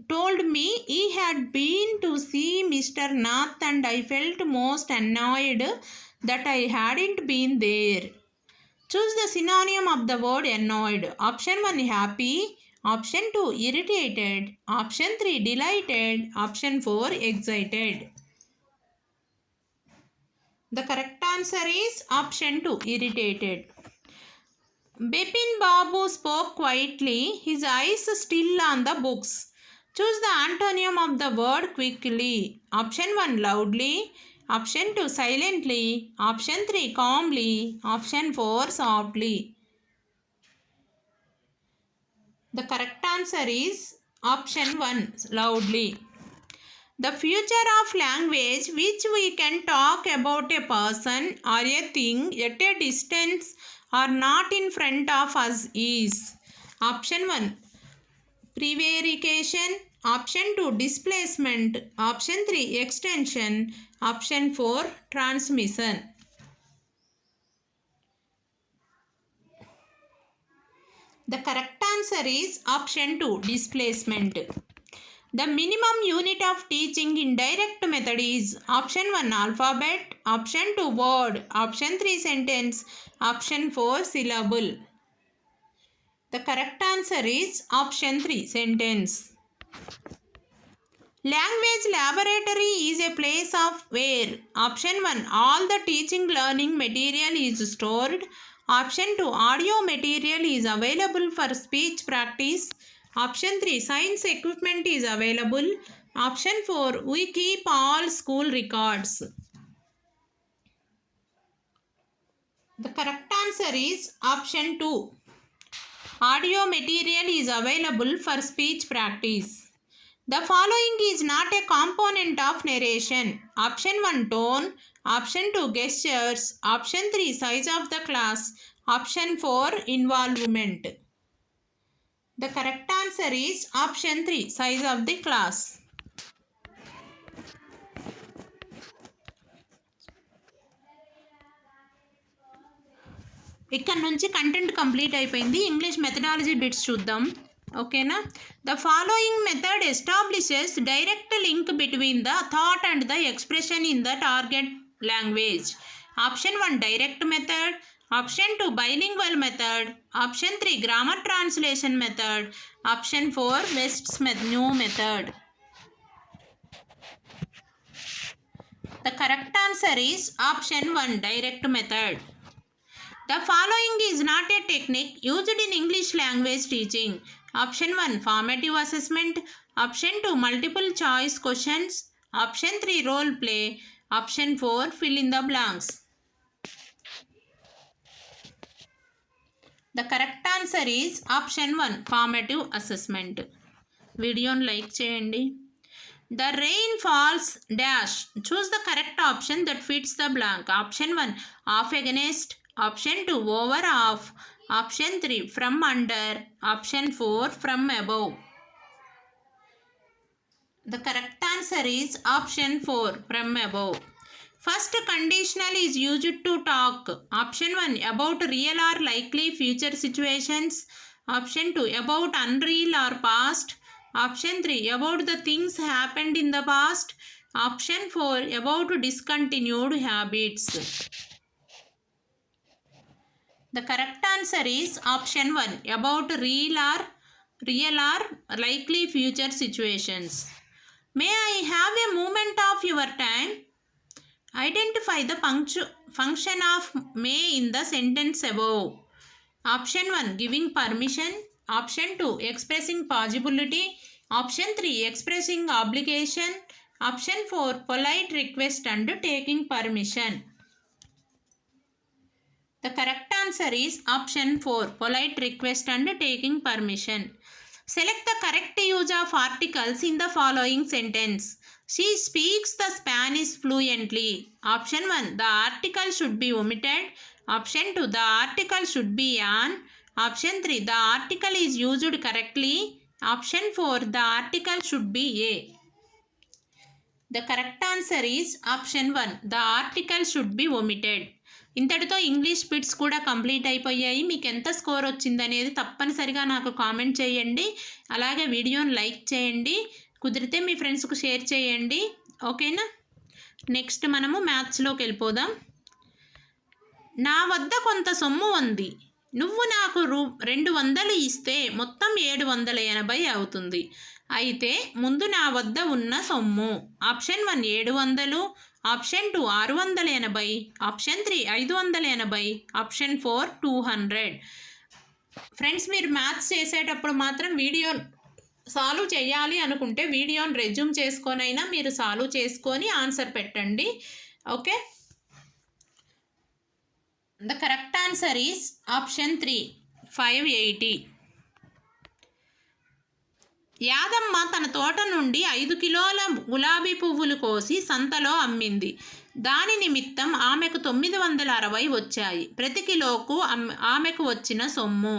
told me he had been to see Mr. Nath and I felt most annoyed that I hadn't been there. Choose the synonym of the word annoyed. Option 1, happy. Option 2, irritated. Option 3, delighted. Option 4, excited. The correct answer is option 2, irritated. Bipin Babu spoke quietly, his eyes still on the books. Choose the antonym of the word quickly. Option 1, loudly. Option 2, silently. Option 3, calmly. Option 4, softly. The correct answer is option 1, loudly. The future of language, which we can talk about a person or a thing at a distance or not in front of us, is option 1, prevarication. Option 2, displacement. Option 3, extension. Option 4, transmission. The correct answer is option 2, displacement. The minimum unit of teaching in direct method is option 1, alphabet. Option 2, word. Option 3, sentence. Option 4, syllable. The correct answer is option 3, sentence. Language laboratory is a place of where option 1, all the teaching learning material is stored. Option 2, audio material is available for speech practice. Option 3, science equipment is available. Option 4, we keep all school records. The correct answer is option 2, audio material is available for speech practice. The following is not a component of narration. Option 1, tone. Option 2, gestures. Option 3, size of the class. Option 4, involvement. The correct answer is option 3, size of the class. ఇక్కడ నుంచి కంటెంట్ కంప్లీట్ అయిపోయింది. ఇంగ్లీష్ మెథడాలజీ బిట్స్ చూద్దాం, ఓకేనా. The following method establishes direct link between the thought and the expression in the target language. Option 1, direct method. Option 2, bilingual method. Option 3, grammar translation method. Option 4, West's new method. The correct answer is option 1, direct method. The following is not a technique used in English language teaching. Option 1, formative assessment. Option 2, multiple choice questions. Option 3, role play. Option 4, fill in the blanks. The correct answer is option 1, formative assessment. వీడియోని లైక్ చేయండి. The rain falls dash. Choose the correct option that fits the blank. Option 1, off against. Option 2, over off. Option 3, from under. Option 4, from above. The correct answer is option 4, from above. First conditional is used to talk. Option 1, about real or likely future situations. Option 2, about unreal or past. Option 3, about the things happened in the past. Option 4, about discontinued habits. The correct answer is option 1, about real or likely future situations. May I have a moment of your time? Identify the function of may in the sentence above. Option 1, giving permission. Option 2, expressing possibility. Option 3, expressing obligation. Option 4, polite request and taking permission. The correct answer is option 4, polite request and taking permission. Select the correct use of articles in the following sentence. She speaks the Spanish fluently. Option 1, the article should be omitted. Option 2, the article should be on. Option 3, the article is used correctly. Option 4, the article should be a. The correct answer is option 1. The article should be omitted. ఇంతటితో ఇంగ్లీష్ బిట్స్ కూడా కంప్లీట్ అయిపోయాయి. మీకు ఎంత స్కోర్ వచ్చిందనేది తప్పనిసరిగా నాకు కామెంట్ చేయండి. అలాగే వీడియోని లైక్ చేయండి, కుదిరితే మీ ఫ్రెండ్స్కు షేర్ చేయండి. ఓకేనా? నెక్స్ట్ మనము మ్యాథ్స్లోకి వెళ్ళిపోదాం. నా వద్ద కొంత సొమ్ము ఉంది, నువ్వు నాకు 200 ఇస్తే మొత్తం 780 అవుతుంది. అయితే ముందు నా వద్ద ఉన్న సొమ్ము. Option 1 700, option 2 680, option 3 580, option 4 200. Friends, మీరు మ్యాథ్స్ చేసేటప్పుడు మాత్రం వీడియో సాల్వ్ చేయాలి అనుకుంటే వీడియోని రెజ్యూమ్ చేసుకొనైనా మీరు సాల్వ్ చేసుకొని ఆన్సర్ పెట్టండి. Okay. The correct answer is option 3 580. Yadamma తన తోట నుండి 5 కిలోల గులాబీ పువ్వులు కోసి సంతలో అమ్మింది. దాని నిమిత్తం ఆమెకు 960 వచ్చాయి. ప్రతి కిలోకు ఆమెకు వచ్చిన సొమ్ము.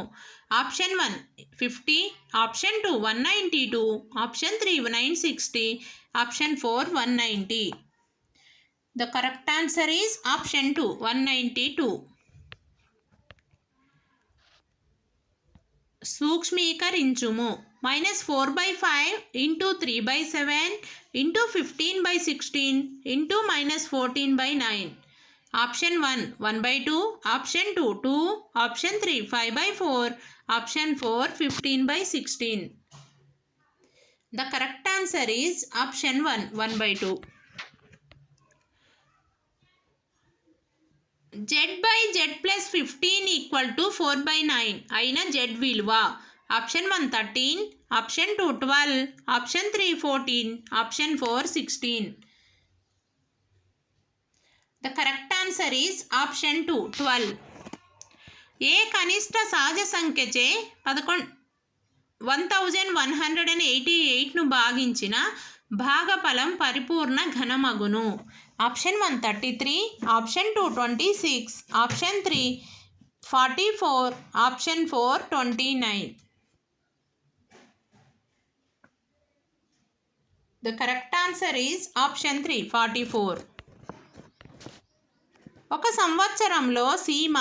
Option 1 50, option 2 192, option 3 960, option 4 190. The correct answer is option 2 192. సూక్ష్మీకరించుము. -4/5 into 3/7 into 15/16 into -14/9. Option 1 1/2, option 2 2, option 3 5/4, option 4 15/16. The correct answer is option 1 1/2. Z/Z+15 = 4/9 అయిన Z విలువ. Option 1 13, option 2 12, option 3 14, option 4 16. The correct answer is option 2 12. ఏ కనిష్ట సహజ సంఖ్యచే 1188ను భాగించిన భాగఫలం పరిపూర్ణ ఘనమగును. Option 1 33, option 2 26, option 3 44, option 4 29. The correct answer is option 3 44. ఒక సంవత్సరంలో సీమ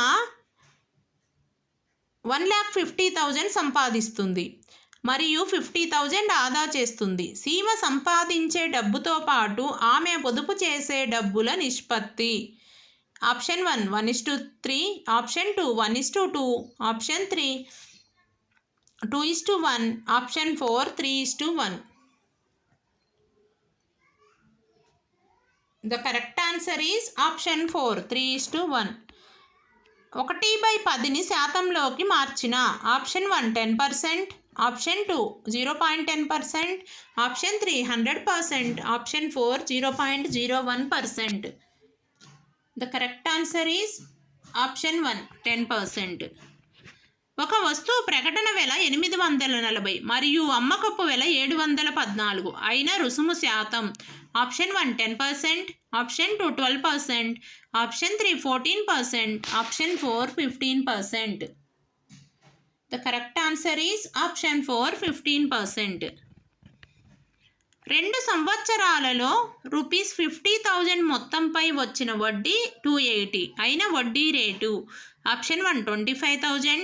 1,50,000 సంపాదిస్తుంది మరియు 50,000 ఆదా చేస్తుంది. సీమ సంపాదించే డబ్బుతో పాటు ఆమె పొదుపు చేసే డబ్బుల నిష్పత్తి. Option 1 1:3, option 2 1:2, option 3 2:1, option 4 3:1. The correct answer is option 4 3:1. 1/10ని శాతంలోకి మార్చిన. Option 1 10%, option 2 0.10%, option 3 100%, option 4 0.01%. The correct answer is option 1 10%. ఒక వస్తువు ప్రకటన వెల 840 మరియు అమ్మకపు వెల 714 అయిన రుసుము శాతం. Option 1 10%, option 2 12%, option 3 14%, option 4 15%. The correct answer is option 4 15%. 2 సంవత్సరాలలో ₹50,000 మొత్తంపై వచ్చిన వడ్డీ 280 అయిన వడ్డీ rate. Option 1 25,000,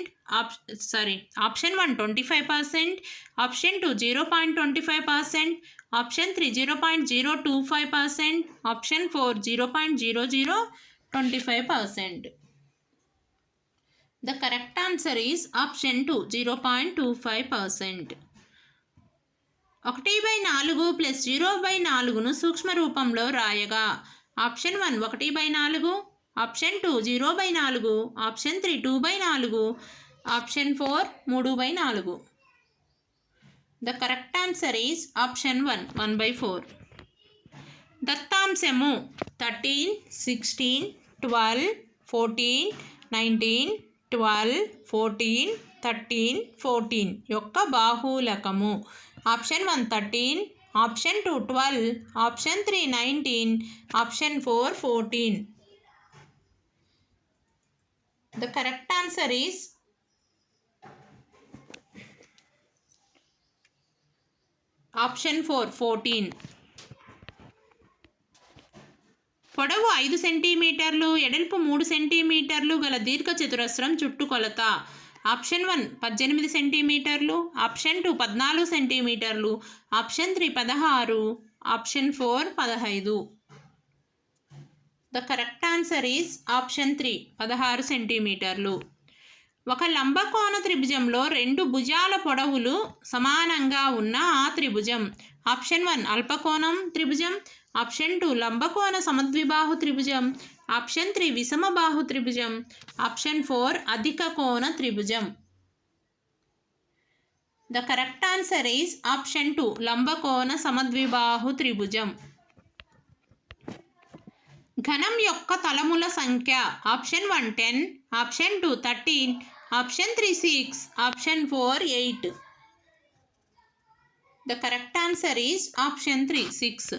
option 1 25%, option 2 0.25%, option 3 0.025%, option 4 0.0025%. The correct answer is option 2 0.25%. 1/4 + 0/4ను సూక్ష్మ రూపంలో రాయగా. Option 1 1/4, option 2 0/4, option 3 2/4, option 4 3/4. The correct answer is option 1 1/4. దత్తాంశము 13 16 12 14 19 12 14 13 14 యొక్క బాహుళకము. Option 1 13, option 2 12, option 3 19, option 4 14. The correct answer is option 4 14. పొడవు 5 సెంటీమీటర్లు వెడల్పు 3 సెంటీమీటర్లు గల దీర్ఘచతురస్రం చుట్టుకొలత. ఆప్షన్ 1 18 సెంటీమీటర్లు, ఆప్షన్ 2 14 సెంటీమీటర్లు, option 3 16, option 4 15. The correct answer is option 3 16 సెంటీమీటర్లు. ఒక లంబకోణ త్రిభుజంలో రెండు భుజాల పొడవులు సమానంగా ఉన్న ఆ త్రిభుజం. ఆప్షన్ 1 అల్పకోణం త్రిభుజం, ఆప్షన్ 2 లంబకోణ సమద్విబాహు త్రిభుజం, ఆప్షన్ 3 విషమబాహు త్రిభుజం, ఆప్షన్ 4 అధిక కోణ త్రిభుజం. The correct answer is option 2 లంబకోణ సమద్విబాహు త్రిభుజం. ఘనం యొక్క తలముల సంఖ్య. Option 1 10, option 2 13, option 3 6, option 4 8. The correct answer is option 3 6.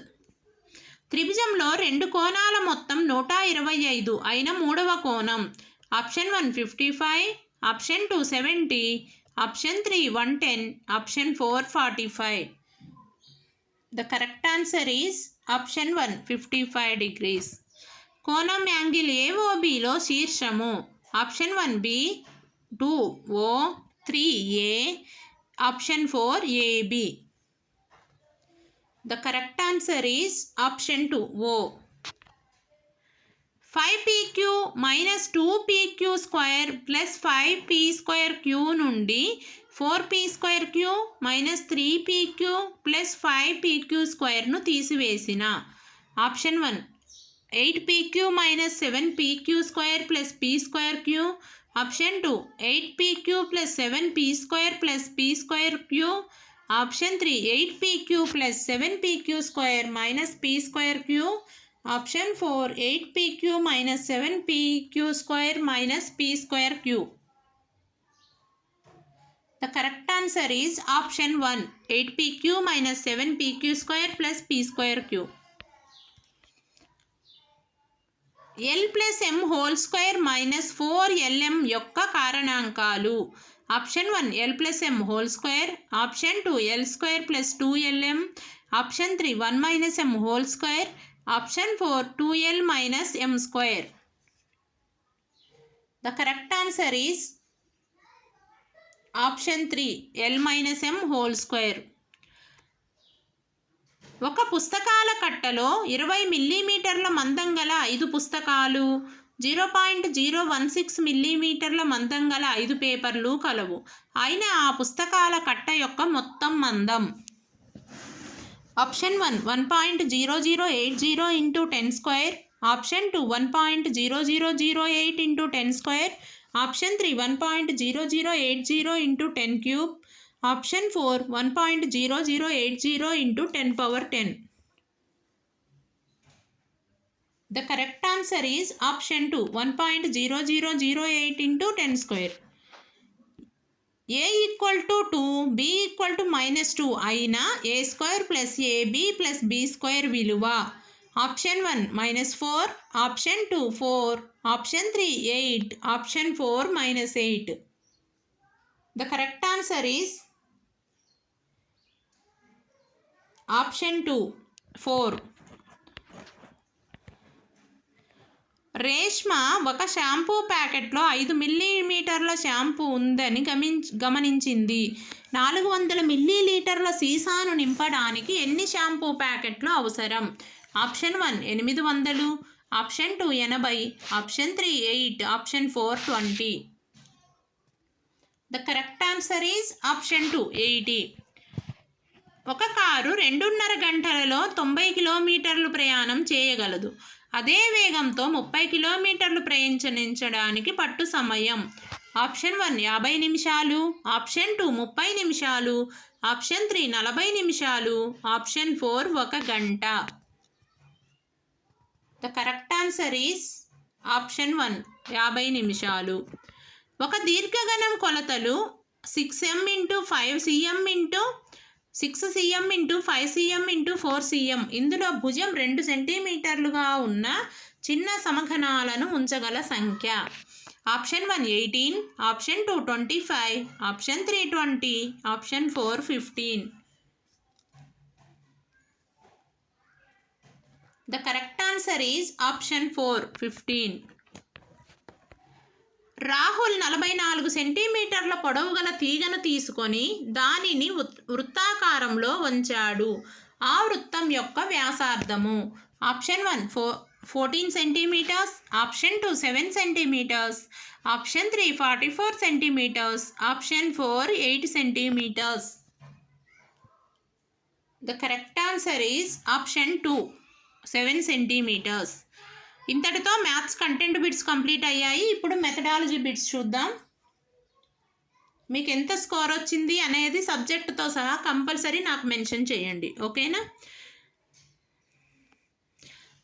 త్రిభుజంలో రెండు కోణాల మొత్తం 125 అయిన మూడవ కోణం. Option 1 55, option 2 70, option 3 110, option 4 45. The correct answer is option 1 55 degrees. కోణం angle ఏఓబిలో శీర్షము. Option 1 B, 2 O, 3 A, option 4 AB. The correct answer is option 2 O. 5pq minus 2pq² plus 5p² నుండి 4p² minus 3pq plus 5pq² తీసివేసిన. Option 1 8pq minus 7pq² plus p²q, option 2 8pq plus 7p² plus p²q, option 3 8pq plus 7pq² minus p²q, option 4 8pq minus 7pq² minus p²q. The correct answer is option 1 8pq minus 7pq² plus p²q. L plus m whole square minus 4lm యొక్క కారణాంకాలు. Option 1 L plus m whole square, option 2 L² plus 2lm, option 3 1 minus m whole square, option 4 2l minus m². The correct answer is option 3 L minus m whole square. ఒక పుస్తకాల కట్టలో 20 మిల్లీమీటర్ల మందం గల 5 పుస్తకాలు, 0.016 మిల్లీమీటర్ల మందం గల 5 పేపర్లు కలవు. అయిన ఆ పుస్తకాల కట్ట యొక్క మొత్తం మందం. Option 1 1.0080 into 10², option 2 1.0008 into 10², option 3 1.0080 into 10³ option 4 1.0080 into 10^10. The correct answer is option 2 1.0008 into 10². A equal to 2, B equal to -2 అయిన A² plus AB plus B² విలువ. Option 1 -4, option 2 4, option 3 8, option 4 -8. The correct answer is option 2 4. Reshma ఒక షాంపూ ప్యాకెట్లో 5 మిల్లీలీటర్ల షాంపూ ఉందని గమనించింది. 400 మిల్లీలీటర్ల సీసాను నింపడానికి ఎన్ని షాంపూ ప్యాకెట్లు అవసరం? Option 1 800, option 2 80, option 3 8, option 4 20. The correct answer is option 2 80. ఒక కారు 2.5 గంటలలో 90 కిలోమీటర్లు ప్రయాణం చేయగలదు. అదే వేగంతో 30 కిలోమీటర్లు ప్రయాణించడానికి పట్టు సమయం. ఆప్షన్ 1 50 నిమిషాలు, ఆప్షన్ 2 30 నిమిషాలు, ఆప్షన్ 3 40 నిమిషాలు, ఆప్షన్ 4 1 గంట. The correct answer is option 1 50 నిమిషాలు. ఒక దీర్ఘగణం కొలతలు 6m into 5cm into 6cm into 5cm into 4cm. ఇందులో భుజం 2 సెంటీమీటర్లుగా ఉన్న చిన్న సమఘనాలను ఉంచగల సంఖ్య. Option 1 18, option 2 25, option 3 20, option 4 15. The correct answer is option 4, 15. Rahul 44 సెంటీమీటర్ల పొడవు గల తీగను తీసుకొని దానిని వృత్తాకారంలో వంచాడు. ఆ వృత్తం యొక్క వ్యాసార్థము option 1 14 centimetres, option 2 7 centimetres, option 3 44 centimetres, option 4 8 centimetres. The correct answer is option 2 7 centimetres. ఇంతటితో మ్యాథ్స్ కంటెంట్ బిట్స్ కంప్లీట్ అయ్యాయి. ఇప్పుడు మెథడాలజీ బిట్స్ చూద్దాం. మీకు ఎంత స్కోర్ వచ్చింది అనేది సబ్జెక్టుతో సహా కంపల్సరీ నాకు మెన్షన్ చేయండి, ఓకేనా?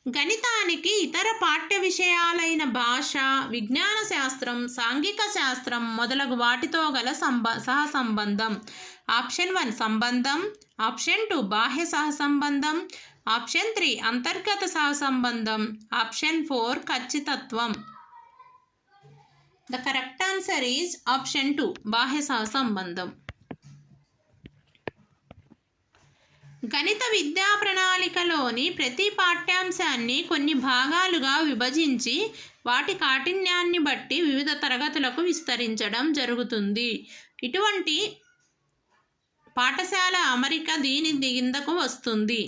గణితానికి ఇతర పాఠ్య విషయాలైన భాష, విజ్ఞాన శాస్త్రం, సాంఘిక శాస్త్రం మొదలగు వాటితో గల సహసంబంధం ఆప్షన్ 1 సంబంధం, ఆప్షన్ 2 బాహ్య సహసంబంధం, ఆప్షన్ 3 అంతర్గత సహసంబంధం, ఆప్షన్ 4 ఖచ్చితత్వం. The correct answer is option 2 బాహ్య సహసంబంధం. గణిత విద్యా ప్రణాళికలోని ప్రతి పాఠ్యాంశాన్ని కొన్ని భాగాలుగా విభజించి వాటి కాఠిన్యాన్ని బట్టి వివిధ తరగతులకు విస్తరించడం జరుగుతుంది. ఇటువంటి పాఠశాల అమరిక దీని కిందకు వస్తుంది.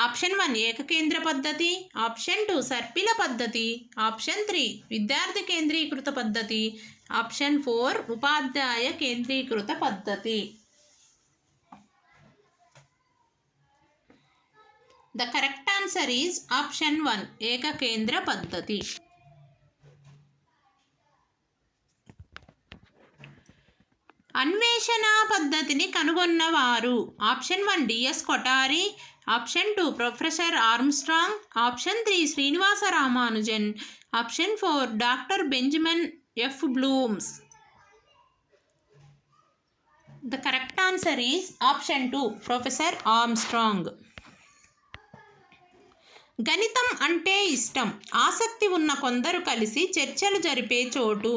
ఆప్షన్ 1 ఏకకేంద్ర పద్ధతి, ఆప్షన్ 2 సర్పిల పద్ధతి, ఆప్షన్ 3 విద్యార్థి కేంద్రీకృత పద్ధతి, ఆప్షన్ 4 ఉపాధ్యాయ కేంద్రీకృత పద్ధతి. The correct answer is option 1 ఏకకేంద్ర పద్ధతి. అన్వేషణ పద్ధతిని కనుగొన్నవారు option 1 D S Kothari, option 2 professor Armstrong, option 3 Srinivasa Ramanujan, option 4 doctor Benjamin F Blooms. The correct answer is option 2 professor Armstrong. గణితం అంటే ఇష్టం, ఆసక్తి ఉన్న కొందరు కలిసి చర్చలు జరిపే చోటు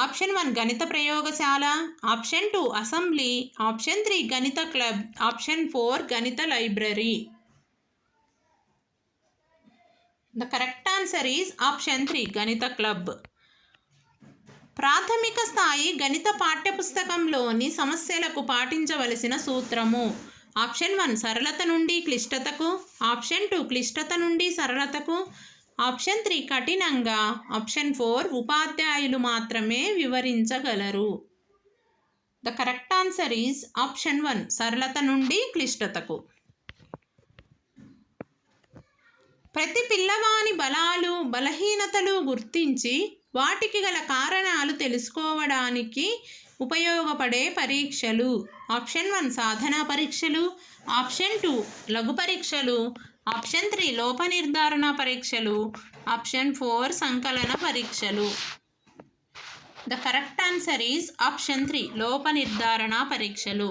ఆప్షన్ 1 గణిత ప్రయోగశాల, ఆప్షన్ 2 అసెంబ్లీ, ఆప్షన్ 3 గణిత క్లబ్, ఆప్షన్ 4 గణిత library. The correct answer is option 3 గణిత క్లబ్. ప్రాథమిక స్థాయి గణిత పాఠ్యపుస్తకంలోని సమస్యలకు పాటించవలసిన సూత్రము ఆప్షన్ 1 సరళత నుండి క్లిష్టతకు, ఆప్షన్ 2 క్లిష్టత నుండి సరళతకు, ఆప్షన్ 3 కఠినంగా, ఆప్షన్ 4 ఉపాధ్యాయులు మాత్రమే వివరించగలరు. The correct answer is option 1 సరళత నుండి క్లిష్టతకు. ప్రతి పిల్లవాని బలాలు బలహీనతలు గుర్తించి వాటికి గల కారణాలు తెలుసుకోవడానికి ఉపయోగపడే పరీక్షలు ఆప్షన్ 1 సాధనా పరీక్షలు, ఆప్షన్ 2 లఘు పరీక్షలు, ఆప్షన్ 3 లోప నిర్ధారణ పరీక్షలు, ఆప్షన్ 4 సంకలన పరీక్షలు. The correct answer is option 3 లోప నిర్ధారణ పరీక్షలు.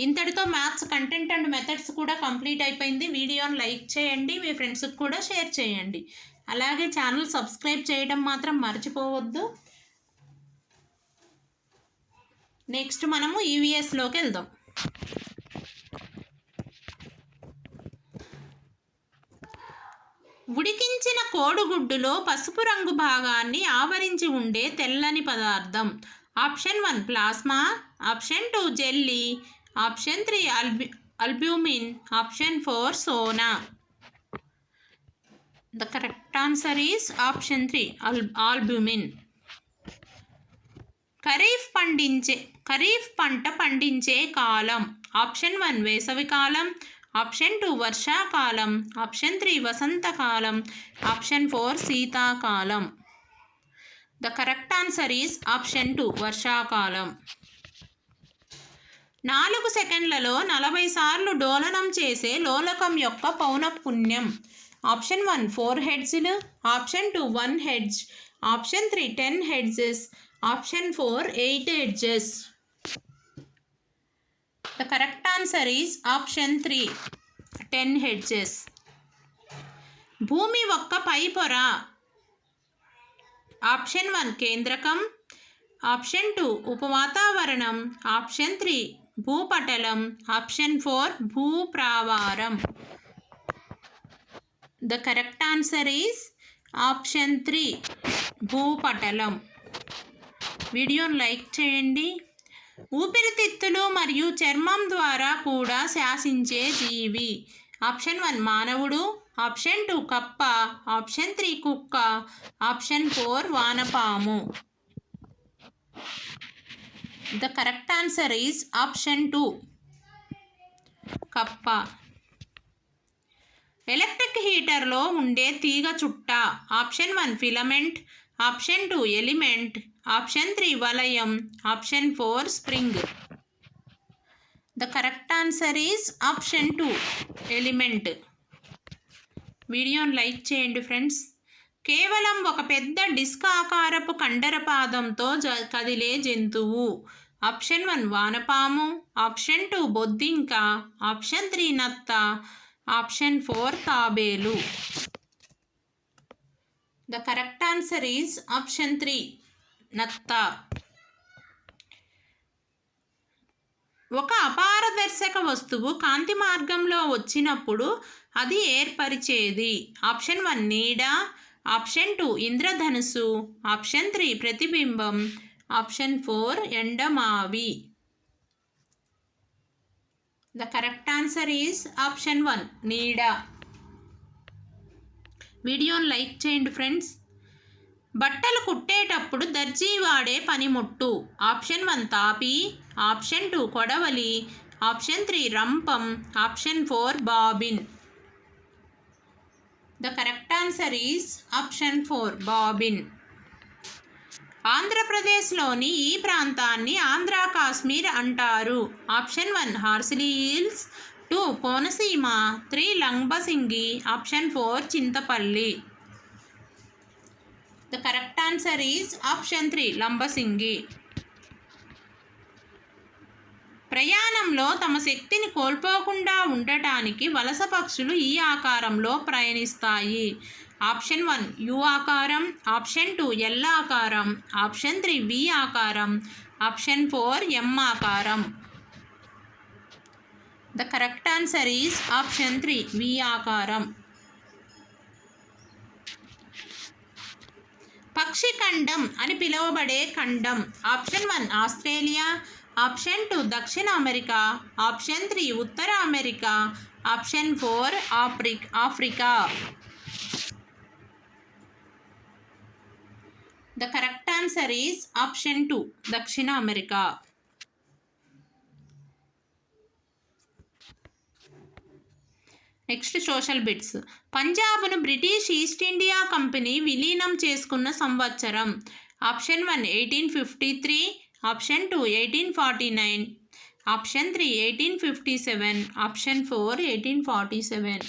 ఇంతటితో మ్యాథ్స్ కంటెంట్ అండ్ మెథడ్స్ కూడా కంప్లీట్ అయిపోయింది. వీడియోని లైక్ చేయండి, మీ ఫ్రెండ్స్కి కూడా షేర్ చేయండి. అలాగే ఛానల్ సబ్స్క్రైబ్ చేయడం మాత్రం మర్చిపోవద్దు. నెక్స్ట్ మనము ఈవీఎస్లోకి వెళ్దాం. ఉడికించిన కోడిగుడ్డులో పసుపు రంగు భాగాన్ని ఆవరించి ఉండే తెల్లని పదార్థం option 1 plasma, option 2 jelly, option 3 albumin, option 4 zona. The correct answer is option 3 albumin. Kharif పంట పండించే కాలం ఆప్షన్ 1 వేసవికాలం, ఆప్షన్ 2 వర్షాకాలం, ఆప్షన్ 3 వసంతకాలం, ఆప్షన్ 4 శీతాకాలం. The correct answer is option 2 వర్షాకాలం. 4 సెకండ్లలో 40 సార్లు డోలనం చేసే లోలకం యొక్క పౌనఃపున్యం ఆప్షన్ 1 4 హెర్ట్జ్లు, option 2 1 hertz, option 3 10 hertzes, option 4 8 hertzes. The correct answer is option 3 10 hertzes. భూమి యొక్క పై పొర ఆప్షన్ 1 కేంద్రకం, ఆప్షన్ 2 ఉపవాతావరణం, ఆప్షన్ 3 భూపటలం, ఆప్షన్ 4 భూప్రావారం. The correct answer is option 3 భూపటలం. వీడియోను లైక్ చేయండి. ఊపిరితిత్తులు మరియు చర్మం ద్వారా కూడా శాసించే జీవి. ఆప్షన్ 1 మానవుడు, ఆప్షన్ 2 కప్ప, ఆప్షన్ 3 కుక్క, ఆప్షన్ 4 వానపాము. The correct answer is option 2 కప్ప. ఎలక్ట్రిక్ హీటర్లో ఉండే తీగ చుట్ట. Option 1 filament, option 2 element, option 3 వలయం, option 4 spring. The correct answer is option 2 element. వీడియోని లైక్ చేయండి ఫ్రెండ్స్. కేవలం ఒక పెద్ద డిస్క్ ఆకారపు కండరపాదంతో కదిలే జంతువు. ఆప్షన్ 1 వానపాము, ఆప్షన్ 2 బొద్దింక, ఆప్షన్ 3 నత్త, ఆప్షన్ 4 తాబేలు. The correct answer is option 3 నత్త. ఒక అపారదర్శక వస్తువు కాంతి మార్గంలో వచ్చినప్పుడు అది ఏర్పరిచేది. ఆప్షన్ 1 నీడ, ఆప్షన్ 2 ఇంద్రధనుసు, ఆప్షన్ 3 ప్రతిబింబం, ఆప్షన్ 4 ఎండమావి. The correct answer is option 1 నీడ. వీడియోని లైక్ చేయండి ఫ్రెండ్స్. బట్టలు కుట్టేటప్పుడు దర్జీ వాడే పనిముట్టు. ఆప్షన్ 1 తాపి, ఆప్షన్ 2 కొడవలి, ఆప్షన్ 3 రంపం, option 4 bobbin. The correct answer is option 4 bobbin. ఆంధ్రప్రదేశ్లోని ఈ ప్రాంతాన్ని ఆంధ్ర కాశ్మీర్ అంటారు. Option 1 Horsley Hills, 2 Konaseema, 3 Lambasingi, option 4 Chintapalli. The correct answer is option 3 Lambasingi. ప్రయాణంలో తమ శక్తిని కోల్పోకుండా ఉండటానికి వలస పక్షులు ఈ ఆకారంలో ప్రయాణిస్తాయి. ఆప్షన్ 1 యు ఆకారం, ఆప్షన్ 2 ఎల్ ఆకారం, ఆప్షన్ 3 వి ఆకారం, ఆప్షన్ 4 ఎం ఆకారం. The correct answer is option 3 V ఆకారం. పక్షి ఖండం అని పిలువబడే ఖండం. ఆప్షన్ 1 ఆస్ట్రేలియా, ఆప్షన్ 2 దక్షిణ అమెరికా, ఆప్షన్ 3 ఉత్తర America, option 4 Africa. The correct answer is option 2 దక్షిణ అమెరికా. Next social bits. పంజాబ్ను బ్రిటిష్ ఈస్ట్ ఇండియా కంపెనీ విలీనం చేసుకున్న సంవత్సరం. ఆప్షన్ 1 1853, ఆప్షన్ 2 1849, ఆప్షన్ 3 1857, ఆప్షన్ 4 1847.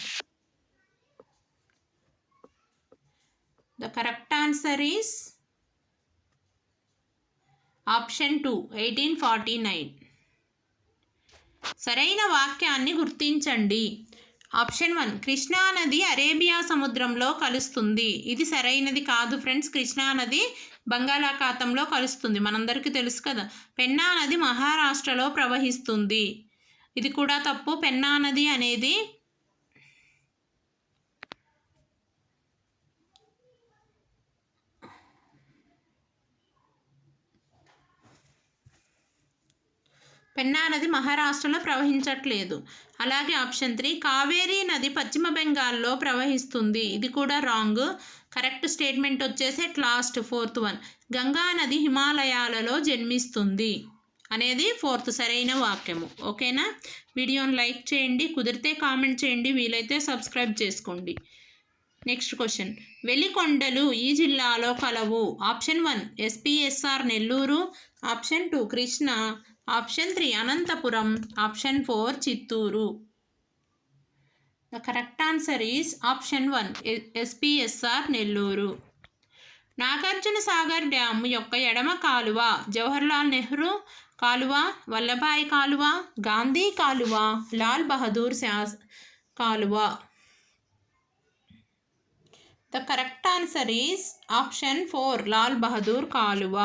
ద కరెక్ట్ ఆన్సర్ ఈస్ ఆప్షన్ 2 1849. సరైన వాక్యాన్ని గుర్తించండి. ఆప్షన్ 1 కృష్ణా నది అరేబియా సముద్రంలో కలుస్తుంది. ఇది సరైనది కాదు ఫ్రెండ్స్. కృష్ణా నది బంగాళాఖాతంలో కలుస్తుంది, మనందరికీ తెలుసు కదా. పెన్నా నది మహారాష్ట్రలో ప్రవహిస్తుంది. ఇది కూడా తప్పు. పెన్నా నది అనేది పెన్నా నది మహారాష్ట్రలో ప్రవహించట్లేదు. అలాగే ఆప్షన్ 3 కావేరీ నది పశ్చిమ బెంగాల్లో ప్రవహిస్తుంది. ఇది కూడా రాంగ్. కరెక్ట్ స్టేట్మెంట్ వచ్చేసి లాస్ట్ 4th వన్ గంగా నది హిమాలయాలలో జన్మిస్తుంది అనేది 4th సరైన వాక్యము. ఓకేనా? వీడియోని లైక్ చేయండి, కుదిరితే కామెంట్ చేయండి, వీలైతే సబ్స్క్రైబ్ చేసుకోండి. Next question. వెలికొండలు ఈ జిల్లాలో కలవు. Option 1 SPSR Nellore, option 2 Krishna, option 3 Anantapuram, option 4 Chittoor. The correct answer is option 1 SPSR Nellore. Nagarjuna Sagar dam యొక్క ఎడమ కాలువ జవహర్లాల్ నెహ్రూ కాలువ, వల్లభాయ్ కాలువ, గాంధీ కాలువ, లాల్ బహదూర్ కాలువ. The correct answer is option 4 Lal Bahadur కాలువ.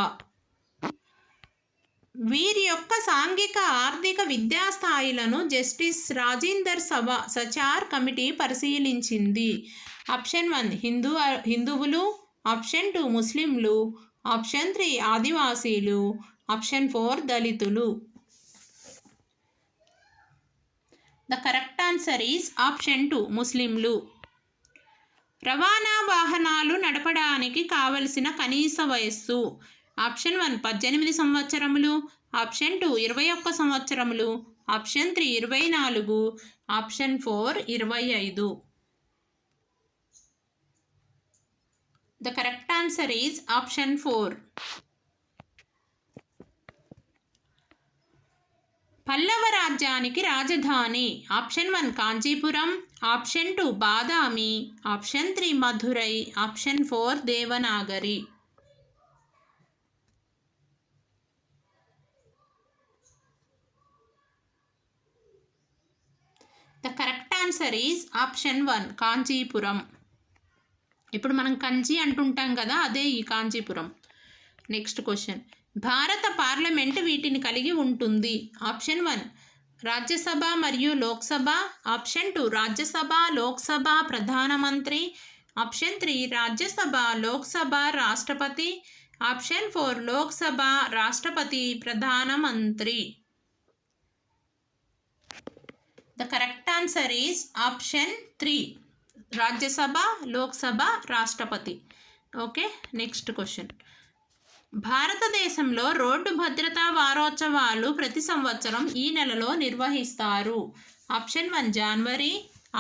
వీరి యొక్క సాంఘిక ఆర్థిక విద్యా స్థాయిలను జస్టిస్ రాజేందర్ సచార్ కమిటీ పరిశీలించింది. ఆప్షన్ 1 హిందువులు, ఆప్షన్ 2 ముస్లింలు, ఆప్షన్ 3 ఆదివాసీలు, ఆప్షన్ 4 దళితులు. The correct answer is option 2 ముస్లింలు. రవాణా వాహనాలు నడపడానికి కావలసిన కనీస వయస్సు. ఆప్షన్ 1 18 సంవత్సరములు, ఆప్షన్ 2 21 సంవత్సరములు, option 3 24, option 4 25. The correct answer is option 4. Pallava రాజ్యానికి రాజధాని. Option 1 Kanchipuram, option 2 Badami, option 3 Madurai, option 4 Devanagari. The correct answer is option 1 Kanchipuram. ఇప్పుడు మనం కంచి అంటుంటాం కదా, అదే ఈ కాంచీపురం. Next question. భారత పార్లమెంట్ వీటిని కలిగి ఉంటుంది. ఆప్షన్ 1 రాజ్యసభ మరియు లోక్సభ, ఆప్షన్ 2 రాజ్యసభ లోక్సభ ప్రధానమంత్రి, ఆప్షన్ 3 రాజ్యసభ లోక్సభ రాష్ట్రపతి, ఆప్షన్ 4 లోక్సభ రాష్ట్రపతి ప్రధానమంత్రి. The correct answer is option 3 Rajya Sabha Lok Sabha రాష్ట్రపతి. Okay, next question. భారతదేశంలో రోడ్డు భద్రతా వారోత్సవాలు ప్రతి సంవత్సరం ఈ నెలలో నిర్వహిస్తారు. ఆప్షన్ 1 జనవరి,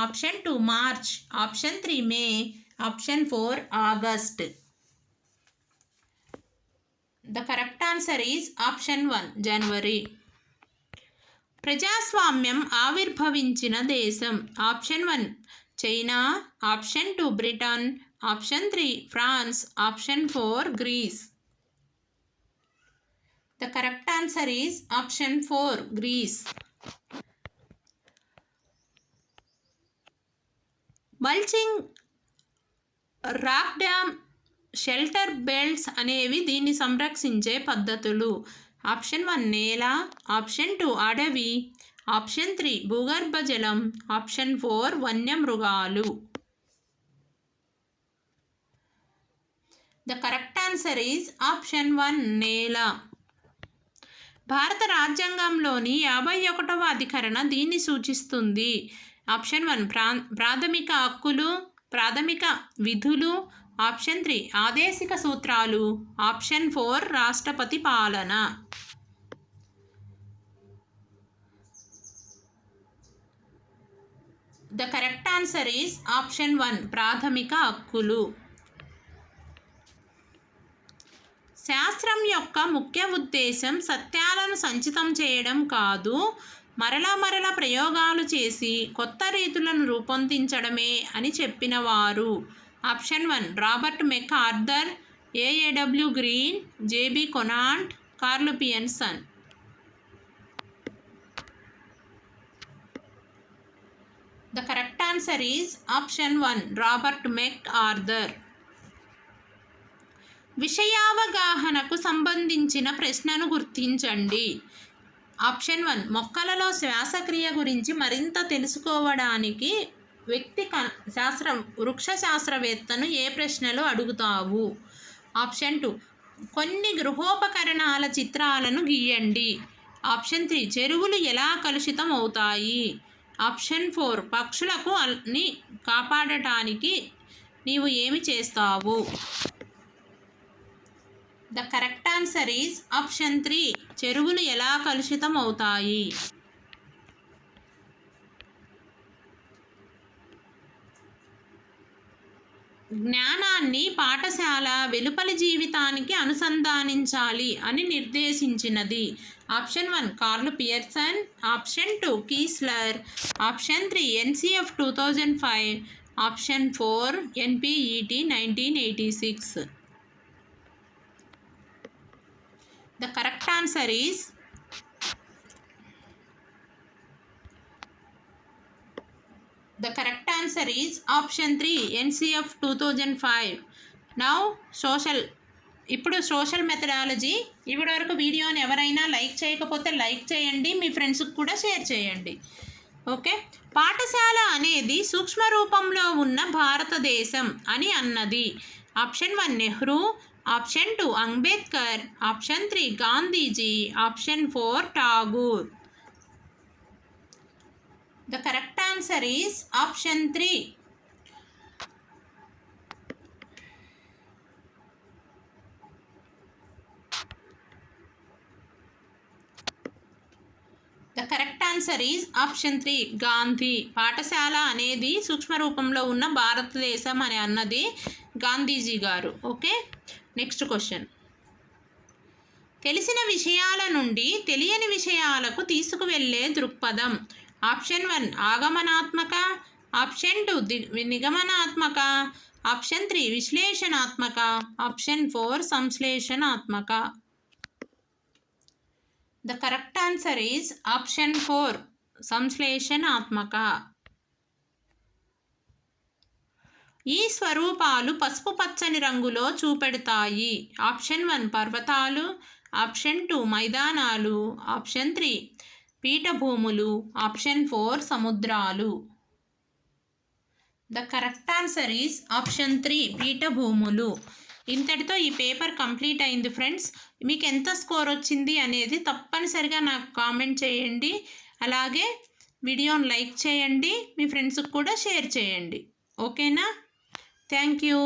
option 2 March, option 3 May, option 4 August. The correct answer is option 1 January. ప్రజాస్వామ్యం ఆవిర్భవించిన దేశం. Option 1 China, option 2 Britain, option 3 France, option 4 Greece. The correct answer is option 4 Greece. Mulching, rock dam, shelter belts అనేవి దీన్ని సంరక్షించే పద్ధతులు. ఆప్షన్ 1 నేల, ఆప్షన్ 2 అడవి, ఆప్షన్ 3 భూగర్భ జలం, ఆప్షన్ 4 వన్యమృగాలు. The correct answer is option 1 నేల. భారత రాజ్యాంగంలోని 51వ అధికరణ దీన్ని సూచిస్తుంది. ఆప్షన్ 1 ప్రాథమిక హక్కులు, ప్రాథమిక విధులు, ఆప్షన్ 3 ఆదేశిక సూత్రాలు, ఆప్షన్ 4 రాష్ట్రపతి పాలన. The correct answer is option 1 ప్రాథమిక హక్కులు. శాస్త్రం యొక్క ముఖ్య ఉద్దేశం సత్యాలను సంచితం చేయడం కాదు, మరలా ప్రయోగాలు చేసి కొత్త రీతులను రూపొందించడమే అని చెప్పినవారు. Option 1 Robert McArthur, A A W green, J B Conant, Karl Pearson. The correct answer is option 1 Robert McArthur. విషయావగాహనకు సంబంధించిన ప్రశ్నను గుర్తించండి. ఆప్షన్ 1 మొక్కలలో శ్వాసక్రియ గురించి మరింత తెలుసుకోవడానికి వృక్ష శాస్త్రవేత్తను ఏ ప్రశ్నలు అడుగుతావు? ఆప్షన్ 2 కొన్ని గృహోపకరణాల చిత్రాలను గీయండి. ఆప్షన్ 3 చెరువులు ఎలా కలుషితం అవుతాయి. ఆప్షన్ 4 పక్షులకు అన్ని కాపాడటానికి నీవు ఏమి చేస్తావు? The correct answer is option 3 చెరువులు ఎలా కలుషితం అవుతాయి. జ్ఞానాన్ని పాఠశాల వెలుపలి జీవితానికి అనుసంధానించాలి అని నిర్దేశించినది. Option 1 Karl Pearson, option 2 Kiesler, option 3 NCF 2005, option 4 NPET 1986. The correct answer is option 3 NCF 2005. Now ఇప్పుడు సోషల్ మెథడాలజీ. ఇప్పటి వరకు వీడియోని ఎవరైనా లైక్ చేయకపోతే లైక్ చేయండి, మీ ఫ్రెండ్స్కి కూడా షేర్ చేయండి. ఓకే. పాఠశాల అనేది సూక్ష్మ రూపంలో ఉన్న భారతదేశం అని అన్నది. Option 1 Nehru, option 2 Ambedkar, option 3 Gandhiji, option 4 Tagore. The correct answer is option 3. The correct answer is option 3 Gandhi. పాఠశాల అనేది సూక్ష్మ రూపంలో ఉన్న భారతదేశం అని అన్నది గాంధీజీ గారు. ఓకే. Next question. తెలిసిన విషయాల నుండి తెలియని విషయాలకు తీసుకువెళ్ళే దృక్పథం. ఆప్షన్ 1 ఆగమనాత్మక, ఆప్షన్ 2 నిగమనాత్మక, ఆప్షన్ 3 విశ్లేషణాత్మక, ఆప్షన్ 4 సంశ్లేషణాత్మక. The correct answer is option 4 సంశ్లేషణాత్మక. ఈ స్వరూపాలు పసుపు పచ్చని రంగులో చూపెడతాయి. ఆప్షన్ 1 పర్వతాలు, ఆప్షన్ 2 మైదానాలు, ఆప్షన్ 3 పీఠభూములు, ఆప్షన్ 4 సముద్రాలు. The correct answer is option 3 పీఠభూములు. ఇంతటితో ఈ పేపర్ కంప్లీట్ అయింది ఫ్రెండ్స్. మీకు ఎంత స్కోర్ వచ్చింది అనేది తప్పనిసరిగా నాకు కామెంట్ చేయండి. అలాగే వీడియోని లైక్ చేయండి, మీ ఫ్రెండ్స్కి కూడా షేర్ చేయండి. ఓకేనా? Thank you.